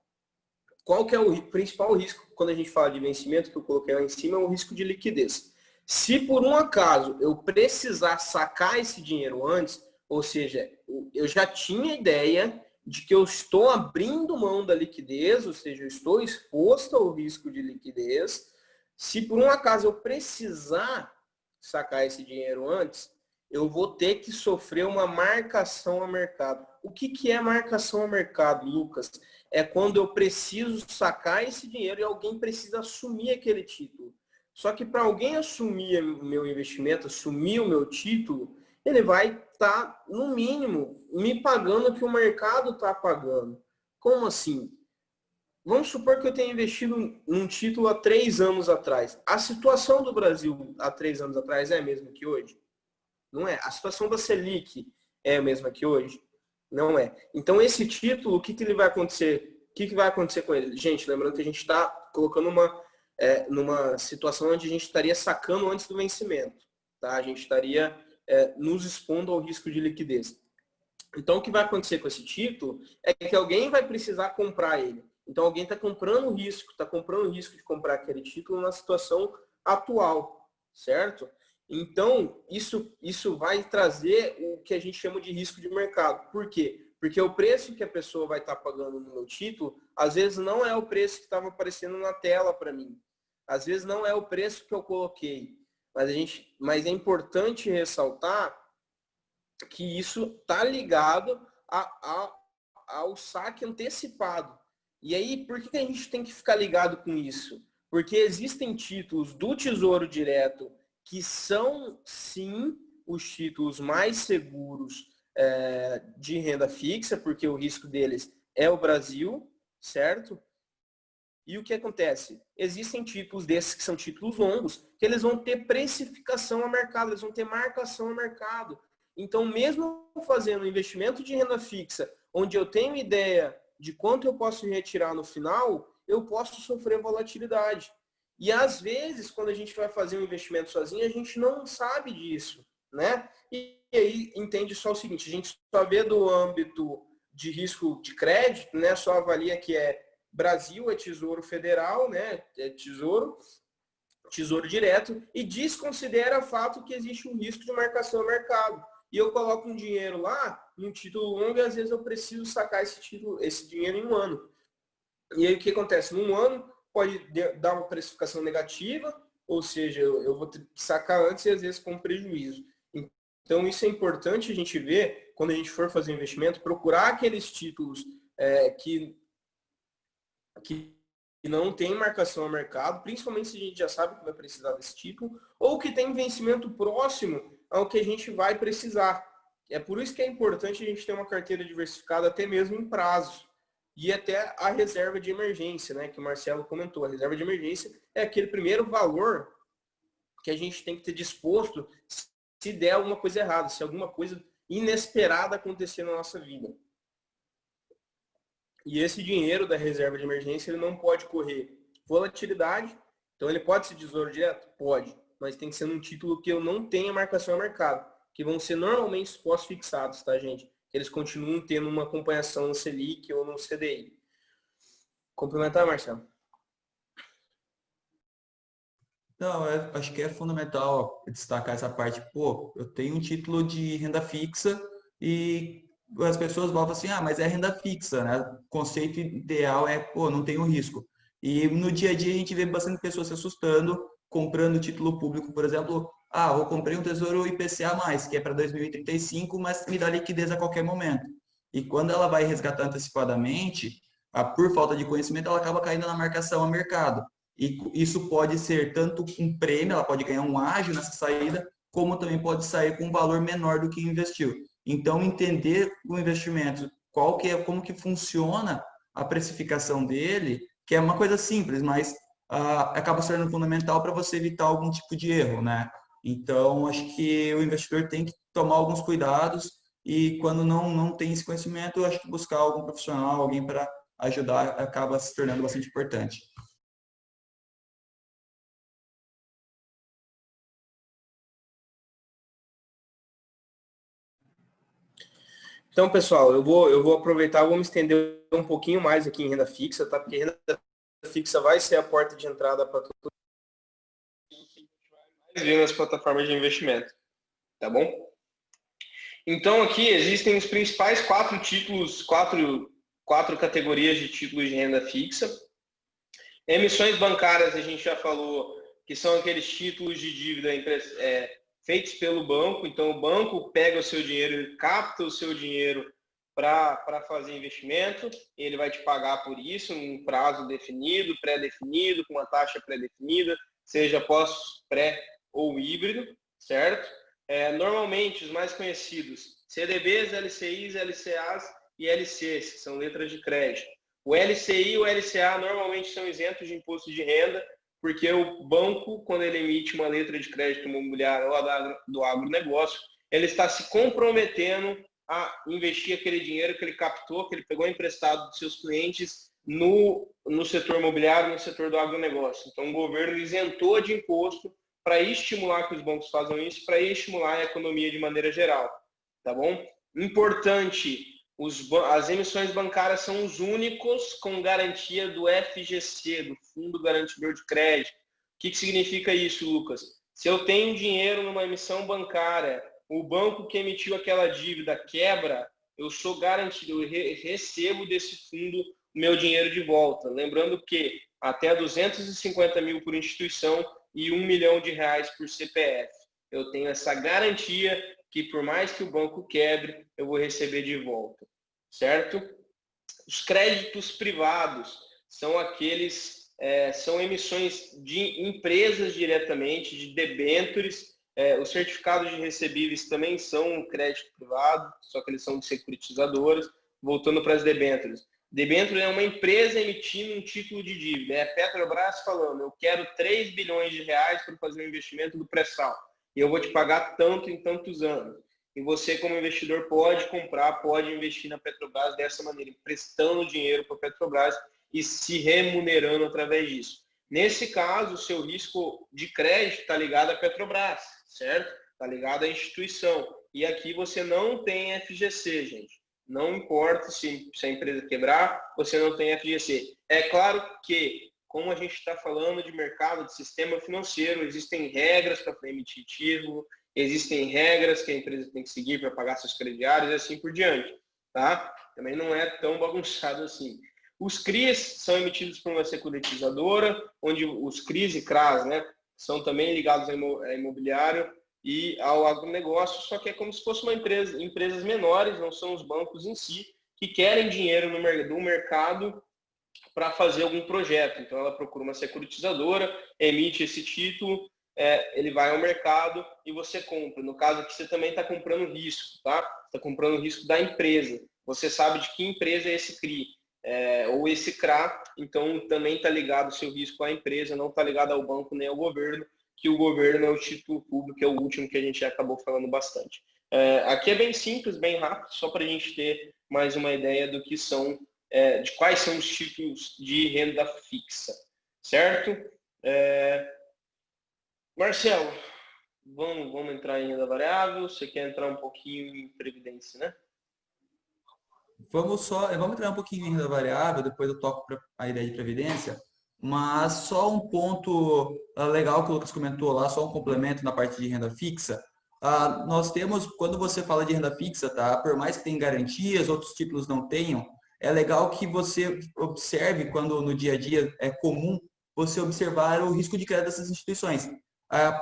qual que é o principal risco quando a gente fala de vencimento, que eu coloquei lá em cima, é o risco de liquidez. Se por um acaso eu precisar sacar esse dinheiro antes, ou seja, eu já tinha ideia de que eu estou abrindo mão da liquidez, ou seja, eu estou exposto ao risco de liquidez. Se por um acaso eu precisar sacar esse dinheiro antes, eu vou ter que sofrer uma marcação a mercado. O que é marcação a mercado, Lucas? É quando eu preciso sacar esse dinheiro e alguém precisa assumir aquele título. Só que para alguém assumir o meu investimento, assumir o meu título, ele vai estar, no mínimo, me pagando o que o mercado está pagando. Como assim? Vamos supor que eu tenha investido num título há 3 anos atrás. A situação do Brasil há 3 anos atrás é a mesma que hoje? Não é. A situação da Selic é a mesma que hoje? Não é. Então, esse título, o que ele vai acontecer? O que vai acontecer com ele? Gente, lembrando que a gente está colocando numa situação onde a gente estaria sacando antes do vencimento. Tá? A gente estaria nos expondo ao risco de liquidez. Então, o que vai acontecer com esse título é que alguém vai precisar comprar ele. Então, alguém está comprando o risco de comprar aquele título na situação atual, certo? Então, isso vai trazer o que a gente chama de risco de mercado. Por quê? Porque o preço que a pessoa vai estar pagando no meu título, às vezes não é o preço que estava aparecendo na tela para mim. Às vezes não é o preço que eu coloquei. Mas é importante ressaltar que isso está ligado ao saque antecipado. E aí, por que a gente tem que ficar ligado com isso? Porque existem títulos do Tesouro Direto que são, sim, os títulos mais seguros de renda fixa, porque o risco deles é o Brasil, certo? E o que acontece? Existem títulos desses que são títulos longos, que eles vão ter precificação a mercado, eles vão ter marcação a mercado. Então, mesmo fazendo investimento de renda fixa, onde eu tenho ideia de quanto eu posso retirar no final, eu posso sofrer volatilidade. E às vezes, quando a gente vai fazer um investimento sozinho, a gente não sabe disso, né? E aí entende só o seguinte, a gente só vê do âmbito de risco de crédito, né? Só avalia que Brasil é Tesouro Federal, né? É Tesouro Direto, e desconsidera o fato que existe um risco de marcação ao mercado. E eu coloco um dinheiro lá, em um título longo, e às vezes eu preciso sacar esse dinheiro em um ano. E aí o que acontece? Num ano pode dar uma precificação negativa, ou seja, eu vou ter que sacar antes e às vezes com prejuízo. Então isso é importante a gente ver, quando a gente for fazer investimento, procurar aqueles títulos que não tem marcação ao mercado, principalmente se a gente já sabe que vai precisar desse título, ou que tem vencimento próximo ao que a gente vai precisar. É por isso que é importante a gente ter uma carteira diversificada até mesmo em prazos. E até a reserva de emergência, né, que o Marcelo comentou. A reserva de emergência é aquele primeiro valor que a gente tem que ter disposto se der alguma coisa errada, se alguma coisa inesperada acontecer na nossa vida. E esse dinheiro da reserva de emergência, ele não pode correr volatilidade. Então, ele pode ser tesouro direto? Pode. Mas tem que ser num título que eu não tenha marcação ao mercado. Que vão ser normalmente os pós-fixados, tá, gente? Eles continuam tendo uma acompanhação no Selic ou no CDI. Complementar, Marcelo? Não, acho que é fundamental destacar essa parte. Pô, eu tenho um título de renda fixa e as pessoas voltam assim, mas é renda fixa, né? O conceito ideal é, pô, não tem o risco. E no dia a dia a gente vê bastante pessoas se assustando, comprando título público, por exemplo, eu comprei um Tesouro IPCA+, que é para 2035, mas me dá liquidez a qualquer momento. E quando ela vai resgatar antecipadamente, por falta de conhecimento, ela acaba caindo na marcação a mercado. E isso pode ser tanto um prêmio, ela pode ganhar um ágio nessa saída, como também pode sair com um valor menor do que investiu. Então, entender o investimento, como que funciona a precificação dele, que é uma coisa simples, mas acaba sendo fundamental para você evitar algum tipo de erro, né? Então, acho que o investidor tem que tomar alguns cuidados e quando não tem esse conhecimento, acho que buscar algum profissional, alguém para ajudar, acaba se tornando bastante importante. Então, pessoal, eu vou aproveitar, vou me estender um pouquinho mais aqui em renda fixa, tá? Porque renda fixa vai ser a porta de entrada para tudo. Nas plataformas de investimento, tá bom? Então, aqui existem os principais 4 títulos, quatro categorias de títulos de renda fixa. Emissões bancárias, a gente já falou, que são aqueles títulos de dívida feitos pelo banco. Então, o banco pega o seu dinheiro, ele capta o seu dinheiro para fazer investimento, e ele vai te pagar por isso, em um prazo definido, pré-definido, com uma taxa pré-definida, seja pós-pré ou híbrido, certo? Normalmente, os mais conhecidos, CDBs, LCIs, LCAs e LCs, que são letras de crédito. O LCI e o LCA normalmente são isentos de imposto de renda, porque o banco, quando ele emite uma letra de crédito imobiliário ou do agronegócio, ele está se comprometendo a investir aquele dinheiro que ele captou, que ele pegou emprestado dos seus clientes no setor imobiliário, no setor do agronegócio. Então, o governo isentou de imposto para estimular que os bancos façam isso, para estimular a economia de maneira geral, tá bom? Importante, as emissões bancárias são os únicos com garantia do FGC, do Fundo Garantidor de Crédito. O que significa isso, Lucas? Se eu tenho dinheiro numa emissão bancária, o banco que emitiu aquela dívida quebra, eu sou garantido, eu recebo desse fundo o meu dinheiro de volta. Lembrando que até 250 mil por instituição e R$1 milhão por CPF. Eu tenho essa garantia que por mais que o banco quebre, eu vou receber de volta, certo? Os créditos privados são são emissões de empresas diretamente, de debêntures. Os certificados de recebíveis também são um crédito privado, só que eles são de securitizadoras. Voltando para as debêntures. Debênture é uma empresa emitindo um título de dívida. É a Petrobras falando, eu quero 3 bilhões de reais para fazer um investimento do pré-sal. E eu vou te pagar tanto em tantos anos. E você, como investidor, pode comprar, pode investir na Petrobras dessa maneira, emprestando dinheiro para a Petrobras e se remunerando através disso. Nesse caso, o seu risco de crédito está ligado à Petrobras, certo? Está ligado à instituição. E aqui você não tem FGC, gente. Não importa se a empresa quebrar, você não tem FGC. É claro que, como a gente está falando de mercado, de sistema financeiro, existem regras para emitir título, existem regras que a empresa tem que seguir para pagar seus crediários e assim por diante. Tá? Também não é tão bagunçado assim. Os CRIs são emitidos por uma securitizadora, onde os CRIs e CRAs, né, são também ligados ao imobiliário e ao agronegócio, só que é como se fosse uma empresas menores, não são os bancos em si, que querem dinheiro do mercado para fazer algum projeto. Então, ela procura uma securitizadora, emite esse título, ele vai ao mercado e você compra. No caso aqui, você também está comprando risco, tá? Está comprando risco da empresa. Você sabe de que empresa é esse CRI ou esse CRA, então também está ligado o seu risco à empresa, não está ligado ao banco nem ao governo, que o governo é o título público, é o último que a gente já acabou falando bastante. Aqui é bem simples, bem rápido, só para a gente ter mais uma ideia do que são, de quais são os títulos de renda fixa, certo? Marcelo, vamos entrar em renda variável, você quer entrar um pouquinho em previdência, né? Vamos entrar um pouquinho em renda variável, depois eu toco para a ideia de previdência. Mas só um ponto legal que o Lucas comentou lá, só um complemento na parte de renda fixa. Nós temos, quando você fala de renda fixa, tá? Por mais que tenha garantias, outros títulos não tenham, é legal que você observe, quando no dia a dia é comum, você observar o risco de crédito dessas instituições.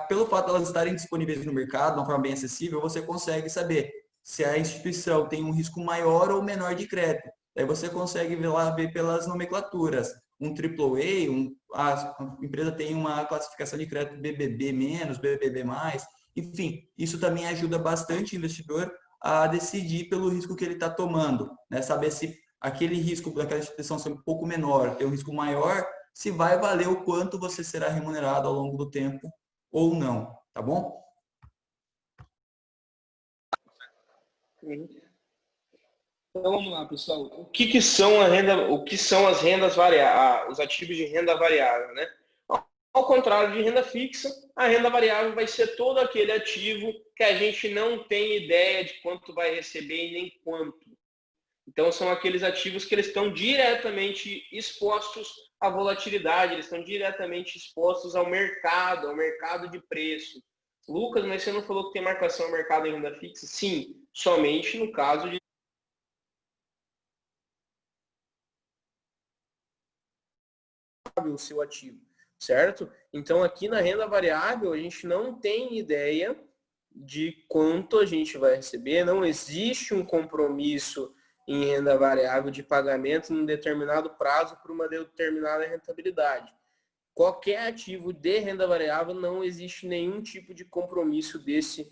Pelo fato de elas estarem disponíveis no mercado, de uma forma bem acessível, você consegue saber se a instituição tem um risco maior ou menor de crédito. Daí você consegue ver pelas nomenclaturas. Um AAA, a empresa tem uma classificação de crédito BBB-, BBB+, enfim, isso também ajuda bastante o investidor a decidir pelo risco que ele está tomando, né? Saber se aquele risco daquela instituição ser um pouco menor, ter um risco maior, se vai valer o quanto você será remunerado ao longo do tempo ou não, tá bom? Então vamos lá, pessoal. O que são as rendas variáveis, os ativos de renda variável, né? Ao contrário de renda fixa, a renda variável vai ser todo aquele ativo que a gente não tem ideia de quanto vai receber e nem quanto. Então são aqueles ativos que eles estão diretamente expostos à volatilidade, eles estão diretamente expostos ao mercado de preço. Lucas, mas você não falou que tem marcação ao mercado em renda fixa? Sim, somente no caso de o seu ativo, certo? Então aqui na renda variável a gente não tem ideia de quanto a gente vai receber, não existe um compromisso em renda variável de pagamento num determinado prazo por uma determinada rentabilidade. Qualquer ativo de renda variável não existe nenhum tipo de compromisso desse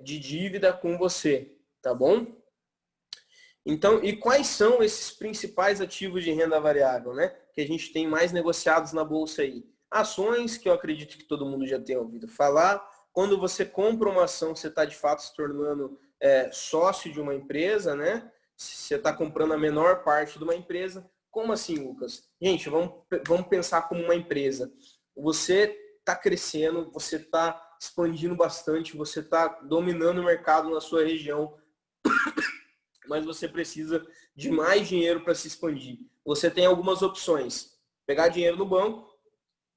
de dívida com você, tá bom? Então, e quais são esses principais ativos de renda variável, né? Que a gente tem mais negociados na bolsa aí? Ações, que eu acredito que todo mundo já tenha ouvido falar. Quando você compra uma ação, você está de fato se tornando sócio de uma empresa, né? Você está comprando a menor parte de uma empresa. Como assim, Lucas? Gente, vamos pensar como uma empresa. Você está crescendo, você está expandindo bastante, você está dominando o mercado na sua região, mas você precisa de mais dinheiro para se expandir. Você tem algumas opções. Pegar dinheiro no banco,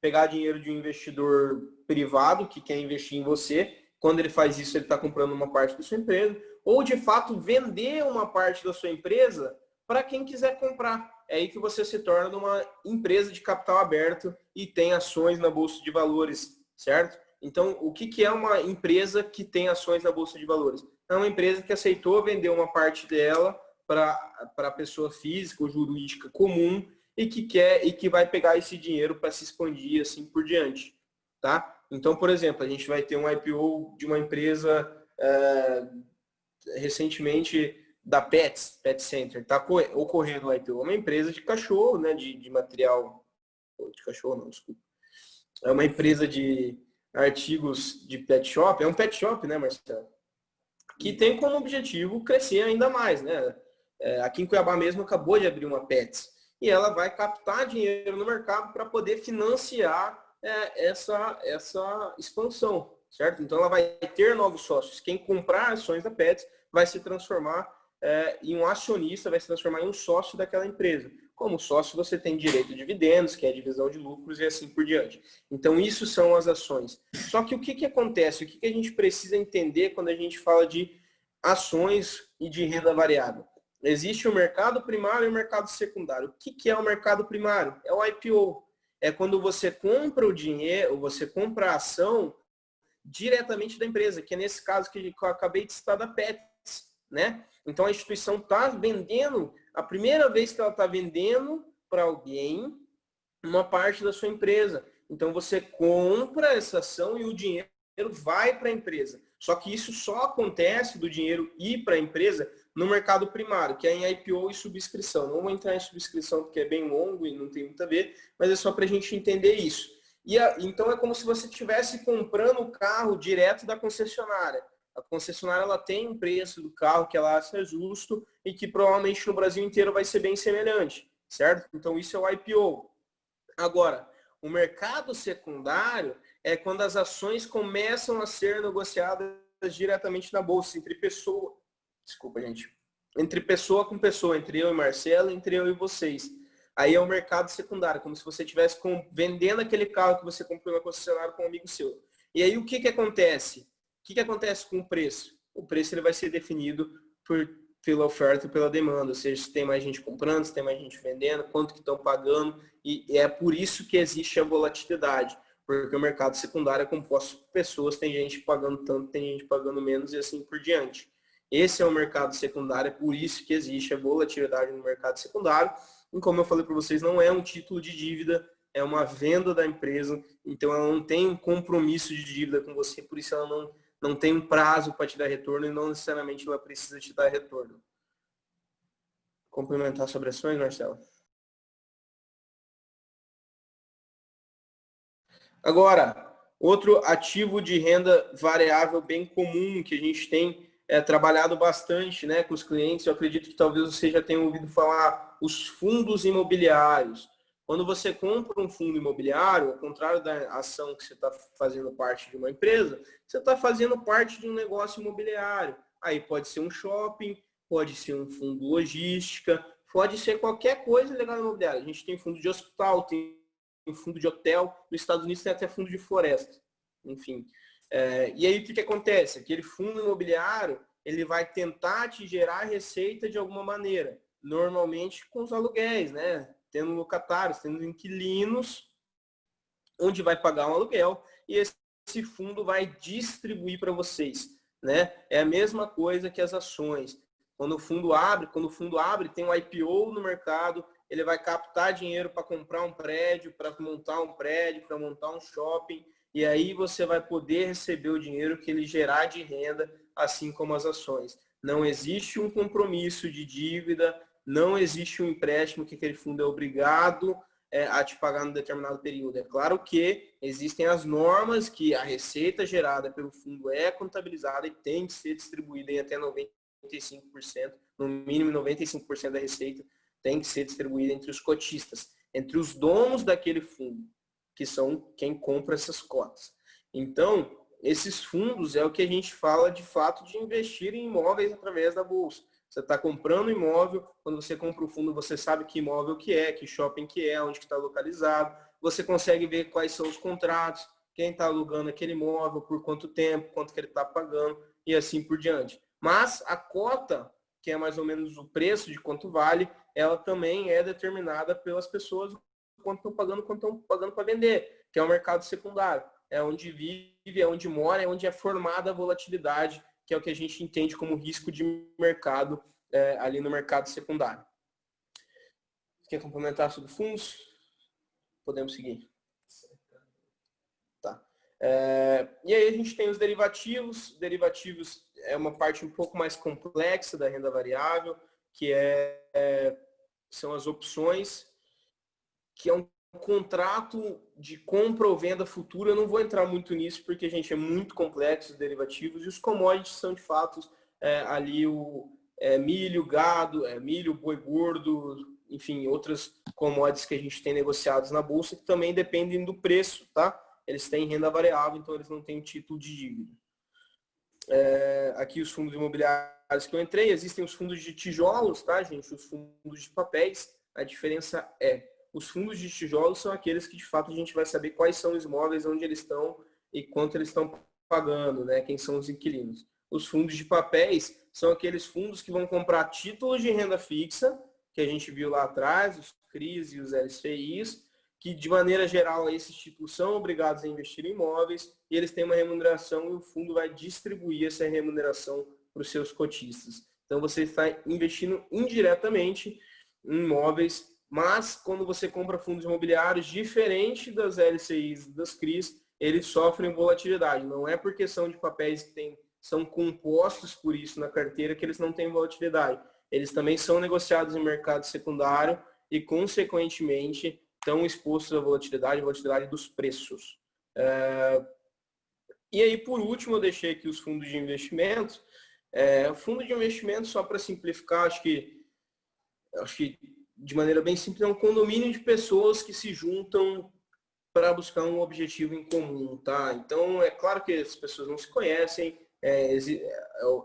pegar dinheiro de um investidor privado que quer investir em você. Quando ele faz isso, ele está comprando uma parte da sua empresa. Ou, de fato, vender uma parte da sua empresa para quem quiser comprar. É aí que você se torna uma empresa de capital aberto e tem ações na Bolsa de Valores, certo? Então, o que é uma empresa que tem ações na Bolsa de Valores? É uma empresa que aceitou vender uma parte dela para pessoa física ou jurídica comum e que vai pegar esse dinheiro para se expandir assim por diante, tá? Então, por exemplo, a gente vai ter um IPO de uma empresa recentemente da Pet Center, tá ocorrendo o IPO, é uma empresa de cachorro, né, de material, de cachorro não, desculpa, é uma empresa de artigos de pet shop, é um pet shop, né, Marcelo? Que tem como objetivo crescer ainda mais, né? Aqui em Cuiabá mesmo acabou de abrir uma Pets e ela vai captar dinheiro no mercado para poder financiar essa expansão, certo? Então ela vai ter novos sócios. Quem comprar ações da Pets vai se transformar em um acionista, vai se transformar em um sócio daquela empresa. Como sócio, você tem direito a dividendos, que é a divisão de lucros e assim por diante. Então, isso são as ações. Só que o que acontece? O que a gente precisa entender quando a gente fala de ações e de renda variável? Existe o mercado primário e o mercado secundário. O que é o mercado primário? É o IPO. É quando você compra o dinheiro, você compra a ação diretamente da empresa, que é nesse caso que eu acabei de citar da Pets, né? Então, a instituição está vendendo, a primeira vez que ela está vendendo para alguém uma parte da sua empresa. Então, você compra essa ação e o dinheiro vai para a empresa. Só que isso só acontece do dinheiro ir para a empresa no mercado primário, que é em IPO e subscrição. Não vou entrar em subscrição porque é bem longo e não tem muito a ver, mas é só para a gente entender isso. Então, é como se você estivesse comprando o carro direto da concessionária. A concessionária ela tem um preço do carro que ela acha justo e que provavelmente no Brasil inteiro vai ser bem semelhante, certo? Então isso é o IPO. Agora, o mercado secundário é quando as ações começam a ser negociadas diretamente na bolsa, entre pessoa com pessoa, entre eu e Marcelo, entre eu e vocês. Aí é o mercado secundário, como se você estivesse vendendo aquele carro que você comprou na concessionária com um amigo seu. E aí o que acontece? que acontece com o preço? O preço ele vai ser definido pela oferta e pela demanda, ou seja, se tem mais gente comprando, se tem mais gente vendendo, quanto que estão pagando, e é por isso que existe a volatilidade, porque o mercado secundário é composto por pessoas, tem gente pagando tanto, tem gente pagando menos e assim por diante. Esse é o mercado secundário, é por isso que existe a volatilidade no mercado secundário, e como eu falei para vocês, não é um título de dívida, é uma venda da empresa, então ela não tem um compromisso de dívida com você, por isso ela não tem um prazo para te dar retorno e não necessariamente ela precisa te dar retorno. Complementar sobre ações, Marcelo? Agora, outro ativo de renda variável bem comum que a gente tem trabalhado bastante, né, com os clientes, eu acredito que talvez você já tenha ouvido falar, os fundos imobiliários. Quando você compra um fundo imobiliário, ao contrário da ação que você está fazendo parte de uma empresa, você está fazendo parte de um negócio imobiliário. Aí pode ser um shopping, pode ser um fundo logística, pode ser qualquer coisa ligada ao imobiliário. A gente tem fundo de hospital, tem fundo de hotel, nos Estados Unidos tem até fundo de floresta. Enfim. E aí o que acontece? Aquele fundo imobiliário, ele vai tentar te gerar receita de alguma maneira. Normalmente com os aluguéis, né? Tendo locatários, tendo inquilinos, onde vai pagar um aluguel e esse fundo vai distribuir para vocês, né? É a mesma coisa que as ações. Quando o fundo abre, tem um IPO no mercado, ele vai captar dinheiro para comprar um prédio, para montar um prédio, para montar um shopping, e aí você vai poder receber o dinheiro que ele gerar de renda, assim como as ações. Não existe um compromisso de dívida, não existe um empréstimo que aquele fundo é obrigado a te pagar num determinado período. É claro que existem as normas que a receita gerada pelo fundo é contabilizada e tem que ser distribuída em até 95%, no mínimo 95% da receita tem que ser distribuída entre os cotistas, entre os donos daquele fundo, que são quem compra essas cotas. Então, esses fundos é o que a gente fala de fato de investir em imóveis através da bolsa. Você está comprando imóvel, quando você compra o fundo, você sabe que imóvel que é, que shopping que é, onde que está localizado. Você consegue ver quais são os contratos, quem está alugando aquele imóvel, por quanto tempo, quanto que ele está pagando e assim por diante. Mas a cota, que é mais ou menos o preço de quanto vale, ela também é determinada pelas pessoas, quanto estão pagando para vender, que é o mercado secundário. É onde vive, é onde mora, é onde é formada a volatilidade, que é o que a gente entende como risco de mercado ali no mercado secundário. Quer complementar sobre fundos? Podemos seguir. Tá. E aí a gente tem os derivativos. Derivativos é uma parte um pouco mais complexa da renda variável, que são as opções, que é um contrato de compra ou venda futura. Eu não vou entrar muito nisso, porque, gente, é muito complexo os derivativos, e os commodities são, de fato, ali o milho, gado, milho, boi gordo, enfim, outras commodities que a gente tem negociados na bolsa, que também dependem do preço, tá? Eles têm renda variável, então eles não têm título de dívida. Aqui os fundos imobiliários que eu entrei, existem os fundos de tijolos, tá, gente? Os fundos de papéis, a diferença os fundos de tijolos são aqueles que de fato a gente vai saber quais são os imóveis, onde eles estão e quanto eles estão pagando, né? Quem são os inquilinos. Os fundos de papéis são aqueles fundos que vão comprar títulos de renda fixa, que a gente viu lá atrás, os CRIs e os LCIs, que de maneira geral esses títulos são obrigados a investir em imóveis e eles têm uma remuneração e o fundo vai distribuir essa remuneração para os seus cotistas. Então você está investindo indiretamente em imóveis, mas quando você compra fundos imobiliários, diferente das LCIs e das CRIs, eles sofrem volatilidade. Não é porque são de papéis que são compostos por isso na carteira que eles não têm volatilidade. Eles também são negociados em mercado secundário e, consequentemente, estão expostos à volatilidade dos preços. E aí, por último, eu deixei aqui os fundos de investimento. Fundo de investimento, só para simplificar, acho que de maneira bem simples, é um condomínio de pessoas que se juntam para buscar um objetivo em comum, tá? Então, é claro que as pessoas não se conhecem, é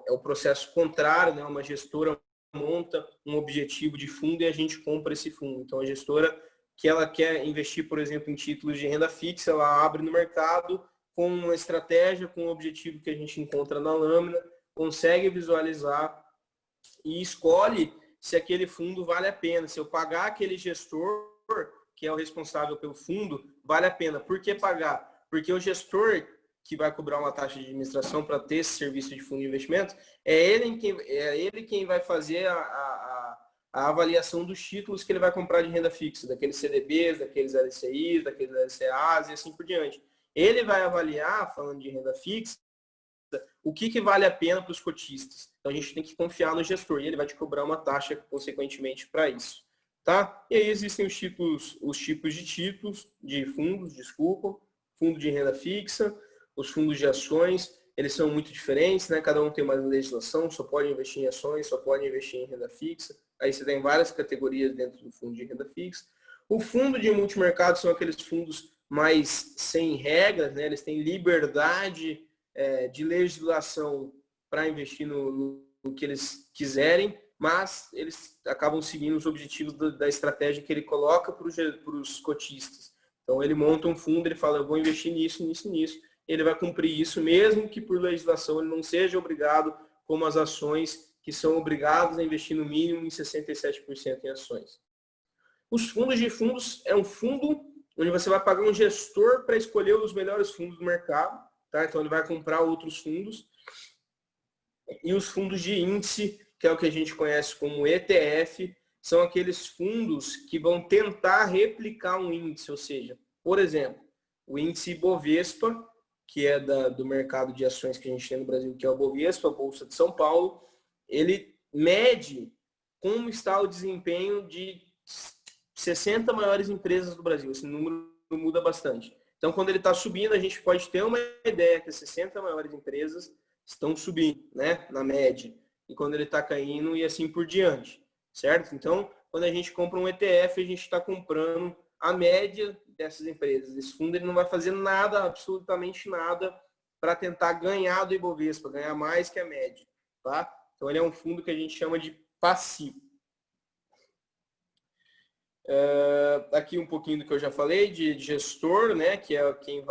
o processo contrário, né? Uma gestora monta um objetivo de fundo e a gente compra esse fundo. Então, a gestora que ela quer investir, por exemplo, em títulos de renda fixa, ela abre no mercado com uma estratégia, com um objetivo que a gente encontra na lâmina, consegue visualizar e escolhe se aquele fundo vale a pena. Se eu pagar aquele gestor, que é o responsável pelo fundo, vale a pena. Por que pagar? Porque o gestor que vai cobrar uma taxa de administração para ter esse serviço de fundo de investimento, é ele quem vai fazer a avaliação dos títulos que ele vai comprar de renda fixa, daqueles CDBs, daqueles LCIs, daqueles LCAs e assim por diante. Ele vai avaliar, falando de renda fixa, o que vale a pena para os cotistas. Então a gente tem que confiar no gestor e ele vai te cobrar uma taxa consequentemente para isso. Tá? E aí existem os tipos de títulos, de fundos, fundo de renda fixa, os fundos de ações, eles são muito diferentes, né? Cada um tem uma legislação, só pode investir em ações, só pode investir em renda fixa. Aí você tem várias categorias dentro do fundo de renda fixa. O fundo de multimercado são aqueles fundos mais sem regras, né? Eles têm liberdade de legislação para investir no que eles quiserem, mas eles acabam seguindo os objetivos da estratégia que ele coloca para os cotistas. Então ele monta um fundo, ele fala, eu vou investir nisso, nisso, nisso. Ele vai cumprir isso, mesmo que por legislação ele não seja obrigado, como as ações, que são obrigados a investir no mínimo em 67% em ações. Os fundos de fundos é um fundo onde você vai pagar um gestor para escolher os melhores fundos do mercado. Tá? Então ele vai comprar outros fundos. E os fundos de índice, que é o que a gente conhece como ETF, são aqueles fundos que vão tentar replicar um índice. Ou seja, por exemplo, o índice Ibovespa, que é do mercado de ações que a gente tem no Brasil, que é o Bovespa, a Bolsa de São Paulo, ele mede como está o desempenho de 60 maiores empresas do Brasil. Esse número muda bastante. Então, quando ele está subindo, a gente pode ter uma ideia que as 60 maiores empresas estão subindo, né, na média. E quando ele está caindo e assim por diante, certo? Então, quando a gente compra um ETF, a gente está comprando a média dessas empresas. Esse fundo ele não vai fazer nada, absolutamente nada, para tentar ganhar do Ibovespa, ganhar mais que a média. Tá? Então, ele é um fundo que a gente chama de passivo. Aqui um pouquinho do que eu já falei, de gestor, né, que é quem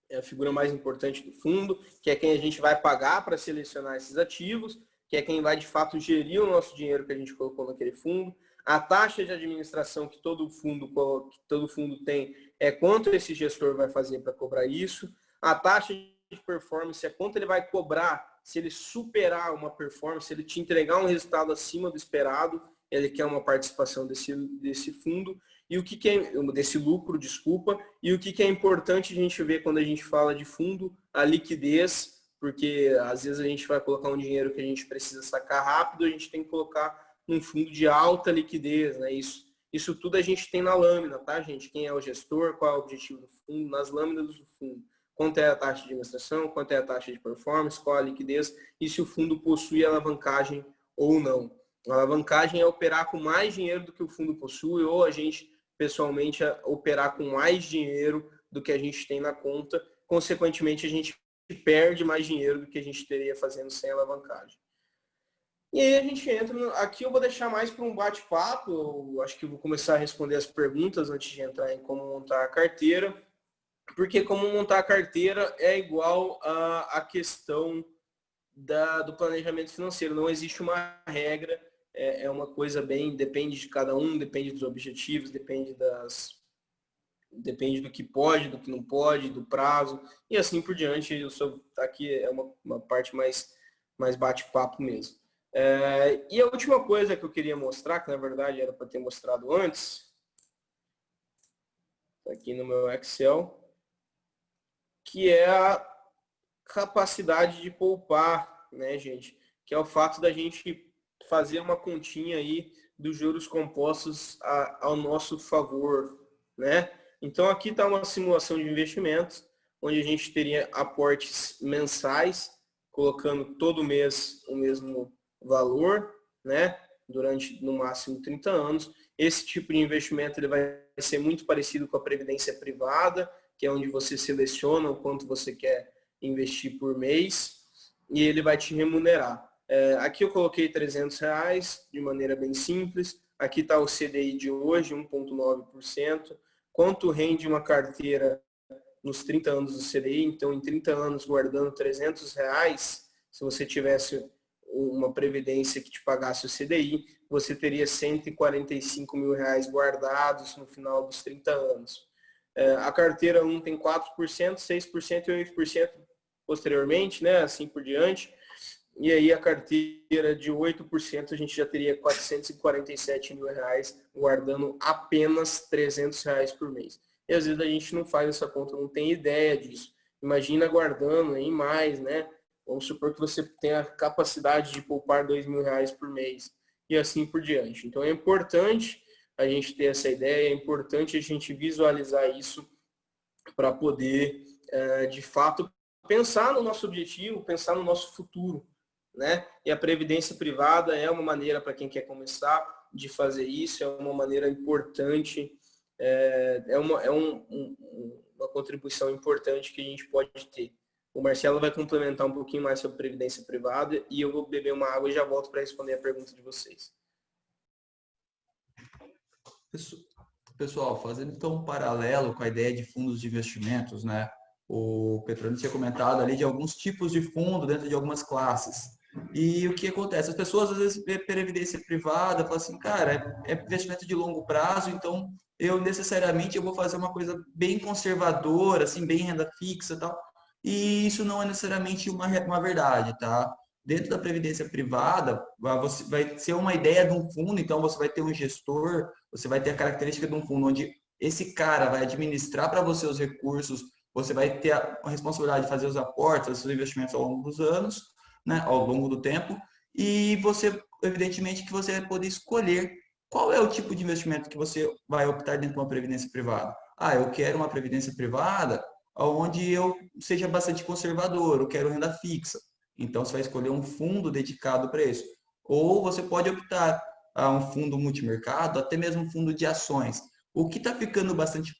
é a figura mais importante do fundo, que é quem a gente vai pagar para selecionar esses ativos, que é quem vai, de fato, gerir o nosso dinheiro que a gente colocou naquele fundo. A taxa de administração que todo fundo tem é quanto esse gestor vai fazer para cobrar isso. A taxa de performance é quanto ele vai cobrar se ele superar uma performance, se ele te entregar um resultado acima do esperado, ele quer uma participação desse fundo. E o que é desse lucro, desculpa. E o que é importante a gente ver quando a gente fala de fundo, a liquidez, porque às vezes a gente vai colocar um dinheiro que a gente precisa sacar rápido, a gente tem que colocar num fundo de alta liquidez, né? Isso tudo a gente tem na lâmina, tá, gente? Quem é o gestor, qual é o objetivo do fundo, nas lâminas do fundo. Quanto é a taxa de administração, quanto é a taxa de performance, qual a liquidez e se o fundo possui alavancagem ou não. A alavancagem é operar com mais dinheiro do que o fundo possui ou a gente, pessoalmente, operar com mais dinheiro do que a gente tem na conta. Consequentemente, a gente perde mais dinheiro do que a gente teria fazendo sem alavancagem. E aí a gente entra, aqui eu vou deixar mais para um bate-papo, eu acho que eu vou começar a responder as perguntas antes de entrar em como montar a carteira, porque como montar a carteira é igual à questão do planejamento financeiro, não existe uma regra, é uma coisa depende de cada um, depende dos objetivos, depende do que pode, do que não pode, do prazo, e assim por diante. Aqui é uma parte mais bate-papo mesmo. E a última coisa que eu queria mostrar, que na verdade era para ter mostrado antes, aqui no meu Excel, que é a capacidade de poupar, né, gente? Que é o fato da gente fazer uma continha aí dos juros compostos ao nosso favor, né? Então aqui está uma simulação de investimentos, onde a gente teria aportes mensais, colocando todo mês o mesmo valor, né? Durante no máximo 30 anos. Esse tipo de investimento ele vai ser muito parecido com a previdência privada, que é onde você seleciona o quanto você quer investir por mês e ele vai te remunerar. Aqui eu coloquei R$300 de maneira bem simples. Aqui está o CDI de hoje, 1,9%. Quanto rende uma carteira nos 30 anos do CDI. Então, em 30 anos, guardando R$300, se você tivesse uma previdência que te pagasse o CDI, você teria R$145 mil guardados no final dos 30 anos. A carteira 1 tem 4%, 6% e 8% posteriormente, né? Assim por diante. E aí a carteira de 8% a gente já teria R$447 mil guardando apenas R$300 por mês. E às vezes a gente não faz essa conta, não tem ideia disso. Imagina guardando aí mais, né? Vamos supor que você tenha a capacidade de poupar R$2.000 por mês e assim por diante. Então é importante a gente ter essa ideia, é importante a gente visualizar isso para poder, de fato, pensar no nosso objetivo, pensar no nosso futuro, né? E a previdência privada é uma maneira para quem quer começar de fazer isso, é uma maneira importante, uma contribuição importante que a gente pode ter. O Marcelo vai complementar um pouquinho mais sobre previdência privada e eu vou beber uma água e já volto para responder a pergunta de vocês. Pessoal, fazendo então um paralelo com a ideia de fundos de investimentos, né? O Petroni tinha comentado ali de alguns tipos de fundo dentro de algumas classes. E o que acontece? As pessoas às vezes vê previdência privada, falam assim, cara, é investimento de longo prazo, então eu necessariamente vou fazer uma coisa bem conservadora, assim, bem renda fixa e tal. E isso não é necessariamente uma verdade, tá? Dentro da previdência privada, vai ser uma ideia de um fundo, então você vai ter um gestor, você vai ter a característica de um fundo onde esse cara vai administrar para você os recursos, você vai ter a responsabilidade de fazer os aportes, os seus investimentos ao longo dos anos, né, ao longo do tempo, e você, evidentemente, que você vai poder escolher qual é o tipo de investimento que você vai optar dentro de uma previdência privada. Eu quero uma previdência privada onde eu seja bastante conservador, eu quero renda fixa. Então, você vai escolher um fundo dedicado para isso. Ou você pode optar a um fundo multimercado, até mesmo um fundo de ações. O que está ficando bastante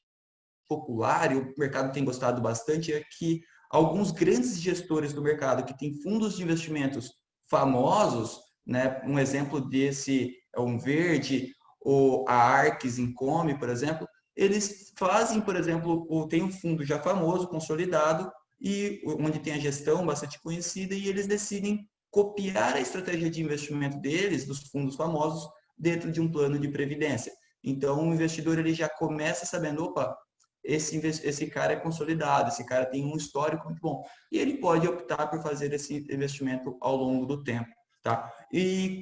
popular, e o mercado tem gostado bastante, é que alguns grandes gestores do mercado que têm fundos de investimentos famosos, né? Um exemplo desse é o Verde, ou a Arques Income, por exemplo, eles fazem, por exemplo, tem um fundo já famoso, consolidado, e onde tem a gestão bastante conhecida, e eles decidem copiar a estratégia de investimento deles, dos fundos famosos, dentro de um plano de previdência. Então, o investidor ele já começa sabendo, opa, esse cara é consolidado, esse cara tem um histórico muito bom. E ele pode optar por fazer esse investimento ao longo do tempo, tá? E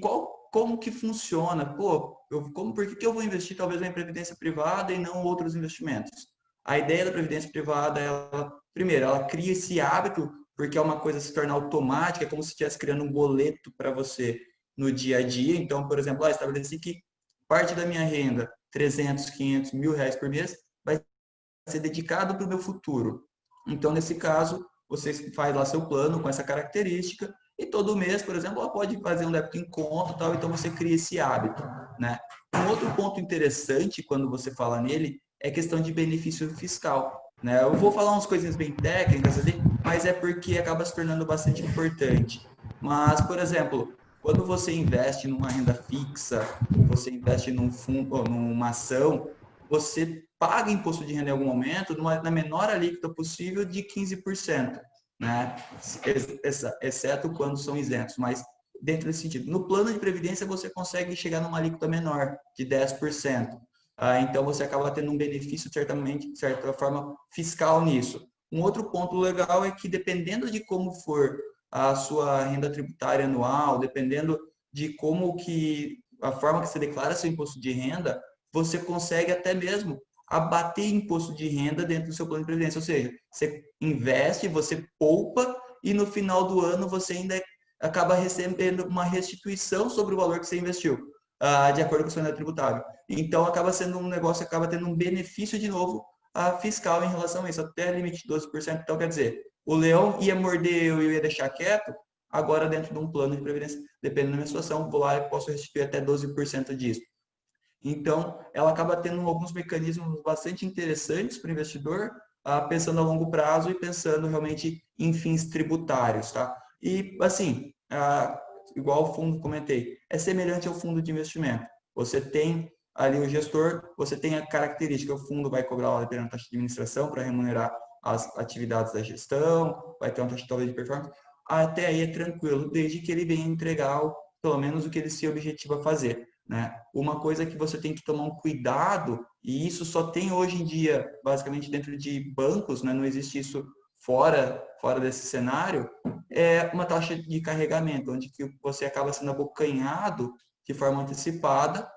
como que funciona? Por que eu vou investir talvez em previdência privada e não outros investimentos? A ideia da previdência privada, primeiro, ela cria esse hábito, porque é uma coisa se torna automática, é como se estivesse criando um boleto para você no dia a dia. Então, por exemplo, estabeleci que parte da minha renda, 300, 500, R$1.000 por mês, vai ser dedicado para o meu futuro. Então, nesse caso, você faz lá seu plano com essa característica e todo mês, por exemplo, ela pode fazer um débito em conta e tal, então você cria esse hábito, né? Um outro ponto interessante quando você fala nele é questão de benefício fiscal, né? Eu vou falar umas coisinhas bem técnicas ali, mas é porque acaba se tornando bastante importante. Mas, por exemplo, quando você investe numa renda fixa, você investe num fundo, numa ação, você paga imposto de renda em algum momento na menor alíquota possível de 15%, né? Exceto quando são isentos, mas dentro desse sentido. No plano de previdência, você consegue chegar numa alíquota menor, de 10%. Então, você acaba tendo um benefício, certamente, de certa forma, fiscal nisso. Um outro ponto legal é que, dependendo de como for a sua renda tributária anual, dependendo de a forma que você declara seu imposto de renda, você consegue até mesmo abater imposto de renda dentro do seu plano de previdência. Ou seja, você investe, você poupa e no final do ano você ainda acaba recebendo uma restituição sobre o valor que você investiu, de acordo com a sua renda tributável. Então, acaba sendo um negócio, acaba tendo um benefício de novo fiscal em relação a isso, até limite de 12%. Então, quer dizer, o leão ia morder eu ia deixar quieto, agora dentro de um plano de previdência, dependendo da minha situação, vou lá e posso restituir até 12% disso. Então, ela acaba tendo alguns mecanismos bastante interessantes para o investidor, pensando a longo prazo e pensando realmente em fins tributários, tá? E, assim, igual o fundo que comentei, é semelhante ao fundo de investimento. Você tem ali o gestor, você tem a característica, o fundo vai cobrar uma determinada taxa de administração para remunerar as atividades da gestão, vai ter uma taxa talvez de performance, até aí é tranquilo, desde que ele venha entregar pelo menos o que ele se objetiva a fazer, né? Uma coisa que você tem que tomar um cuidado, e isso só tem hoje em dia, basicamente dentro de bancos, né? Não existe isso fora desse cenário, é uma taxa de carregamento, onde que você acaba sendo abocanhado de forma antecipada,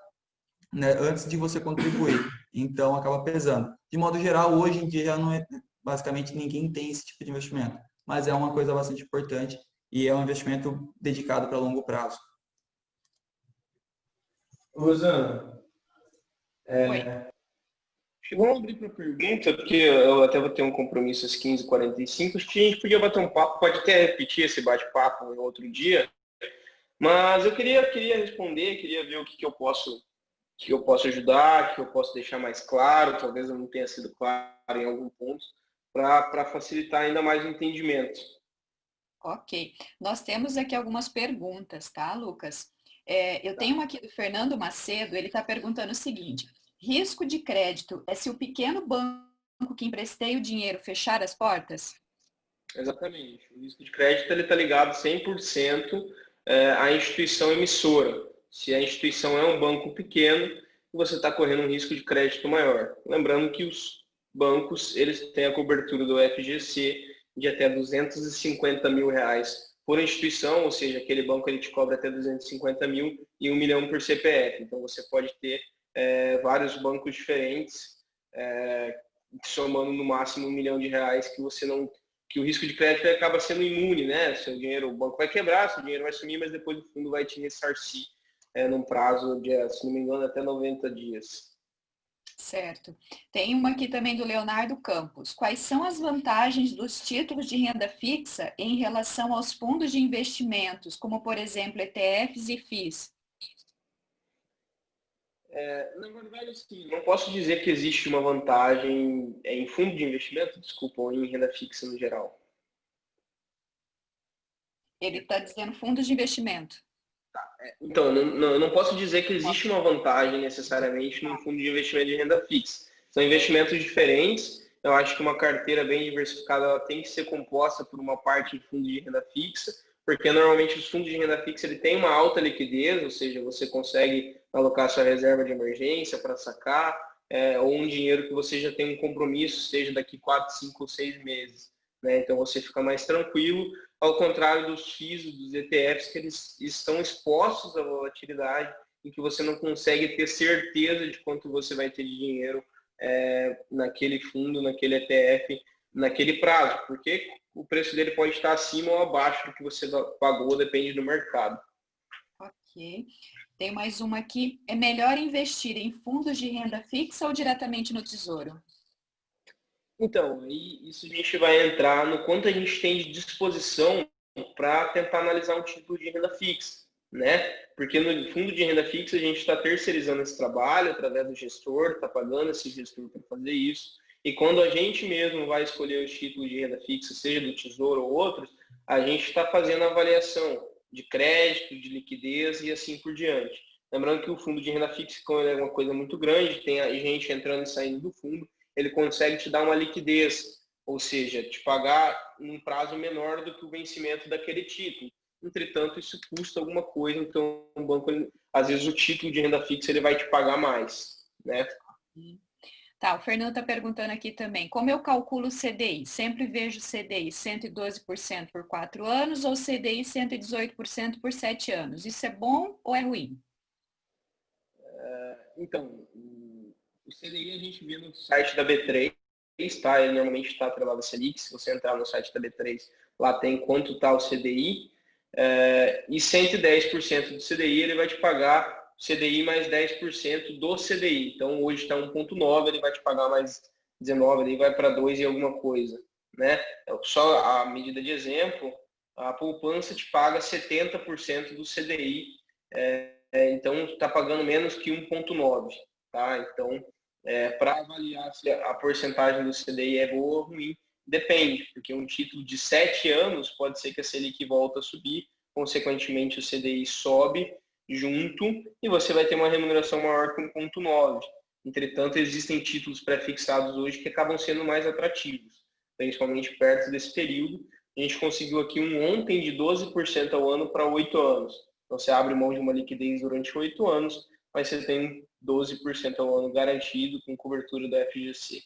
né, antes de você contribuir. Então, acaba pesando. De modo geral, hoje em dia, já não é, basicamente, ninguém tem esse tipo de investimento. Mas é uma coisa bastante importante e é um investimento dedicado para longo prazo. Rosana, Vamos abrir para pergunta, porque eu até vou ter um compromisso às 15h45. Acho que a gente podia bater um papo, pode até repetir esse bate-papo em outro dia. Mas eu queria responder, queria ver o que eu posso ajudar, o que eu posso deixar mais claro, talvez eu não tenha sido claro em algum ponto, para facilitar ainda mais o entendimento. Ok. Nós temos aqui algumas perguntas, tá, Lucas? Eu tenho uma aqui do Fernando Macedo, ele está perguntando o seguinte: risco de crédito é se o pequeno banco que emprestei o dinheiro fechar as portas? Exatamente. O risco de crédito está ligado 100% à instituição emissora. Se a instituição é um banco pequeno, você está correndo um risco de crédito maior. Lembrando que os bancos eles têm a cobertura do FGC de até R$250 mil por instituição, ou seja, aquele banco ele te cobra até 250 mil e 1 milhão por CPF. Então você pode ter vários bancos diferentes, somando no máximo R$1 milhão que o risco de crédito acaba sendo imune, né? Seu dinheiro, o banco vai quebrar, seu dinheiro vai sumir, mas depois o fundo vai te ressarcir num prazo de, se não me engano, até 90 dias. Certo. Tem uma aqui também do Leonardo Campos. Quais são as vantagens dos títulos de renda fixa em relação aos fundos de investimentos, como, por exemplo, ETFs e FIIs? Na verdade, assim, não posso dizer que existe uma vantagem em fundo de investimento, desculpa, ou em renda fixa no geral. Ele está dizendo fundos de investimento. Então, não posso dizer que existe uma vantagem necessariamente num fundo de investimento de renda fixa. São investimentos diferentes. Eu acho que uma carteira bem diversificada ela tem que ser composta por uma parte de fundo de renda fixa, porque normalmente os fundos de renda fixa ele tem uma alta liquidez, ou seja, você consegue alocar sua reserva de emergência para sacar, ou um dinheiro que você já tem um compromisso, seja daqui 4, 5 ou 6 meses. Né? Então você fica mais tranquilo, ao contrário dos FIIs, dos ETFs, que eles estão expostos à volatilidade, em que você não consegue ter certeza de quanto você vai ter de dinheiro naquele fundo, naquele ETF, naquele prazo, porque o preço dele pode estar acima ou abaixo do que você pagou, depende do mercado. Ok. Tem mais uma aqui. É melhor investir em fundos de renda fixa ou diretamente no Tesouro? Então, aí isso a gente vai entrar no quanto a gente tem de disposição para tentar analisar um título de renda fixa, né? Porque no fundo de renda fixa a gente está terceirizando esse trabalho através do gestor, está pagando esse gestor para fazer isso. E quando a gente mesmo vai escolher os títulos de renda fixa, seja do Tesouro ou outros, a gente está fazendo a avaliação de crédito, de liquidez e assim por diante. Lembrando que o fundo de renda fixa, como ele é uma coisa muito grande, tem a gente entrando e saindo do fundo, ele consegue te dar uma liquidez, ou seja, te pagar num prazo menor do que o vencimento daquele título. Entretanto, isso custa alguma coisa, então o banco, às vezes o título de renda fixa ele vai te pagar mais, né? Tá, o Fernando está perguntando aqui também, como eu calculo o CDI? Sempre vejo CDI 112% por 4 anos ou CDI 118% por 7 anos. Isso é bom ou é ruim? Então, o CDI a gente vê no site da B3, tá? Ele normalmente está atrelado a Selic. Se você entrar no site da B3, lá tem quanto está o CDI. E 110% do CDI ele vai te pagar CDI mais 10% do CDI. Então, hoje está 1,9, ele vai te pagar mais 19, ele vai para 2 e alguma coisa. Né? Só a medida de exemplo, a poupança te paga 70% do CDI. Então, está pagando menos que 1,9. Tá? Então, para avaliar se a porcentagem do CDI é boa ou ruim, depende, porque um título de 7 anos pode ser que a Selic volta a subir, consequentemente o CDI sobe junto e você vai ter uma remuneração maior que 1,9. Entretanto, existem títulos pré-fixados hoje que acabam sendo mais atrativos. principalmente perto desse período. A gente conseguiu aqui ontem de 12% ao ano para 8 anos. Então, você abre mão de uma liquidez durante 8 anos, mas você tem 12% ao ano garantido com cobertura da FGC.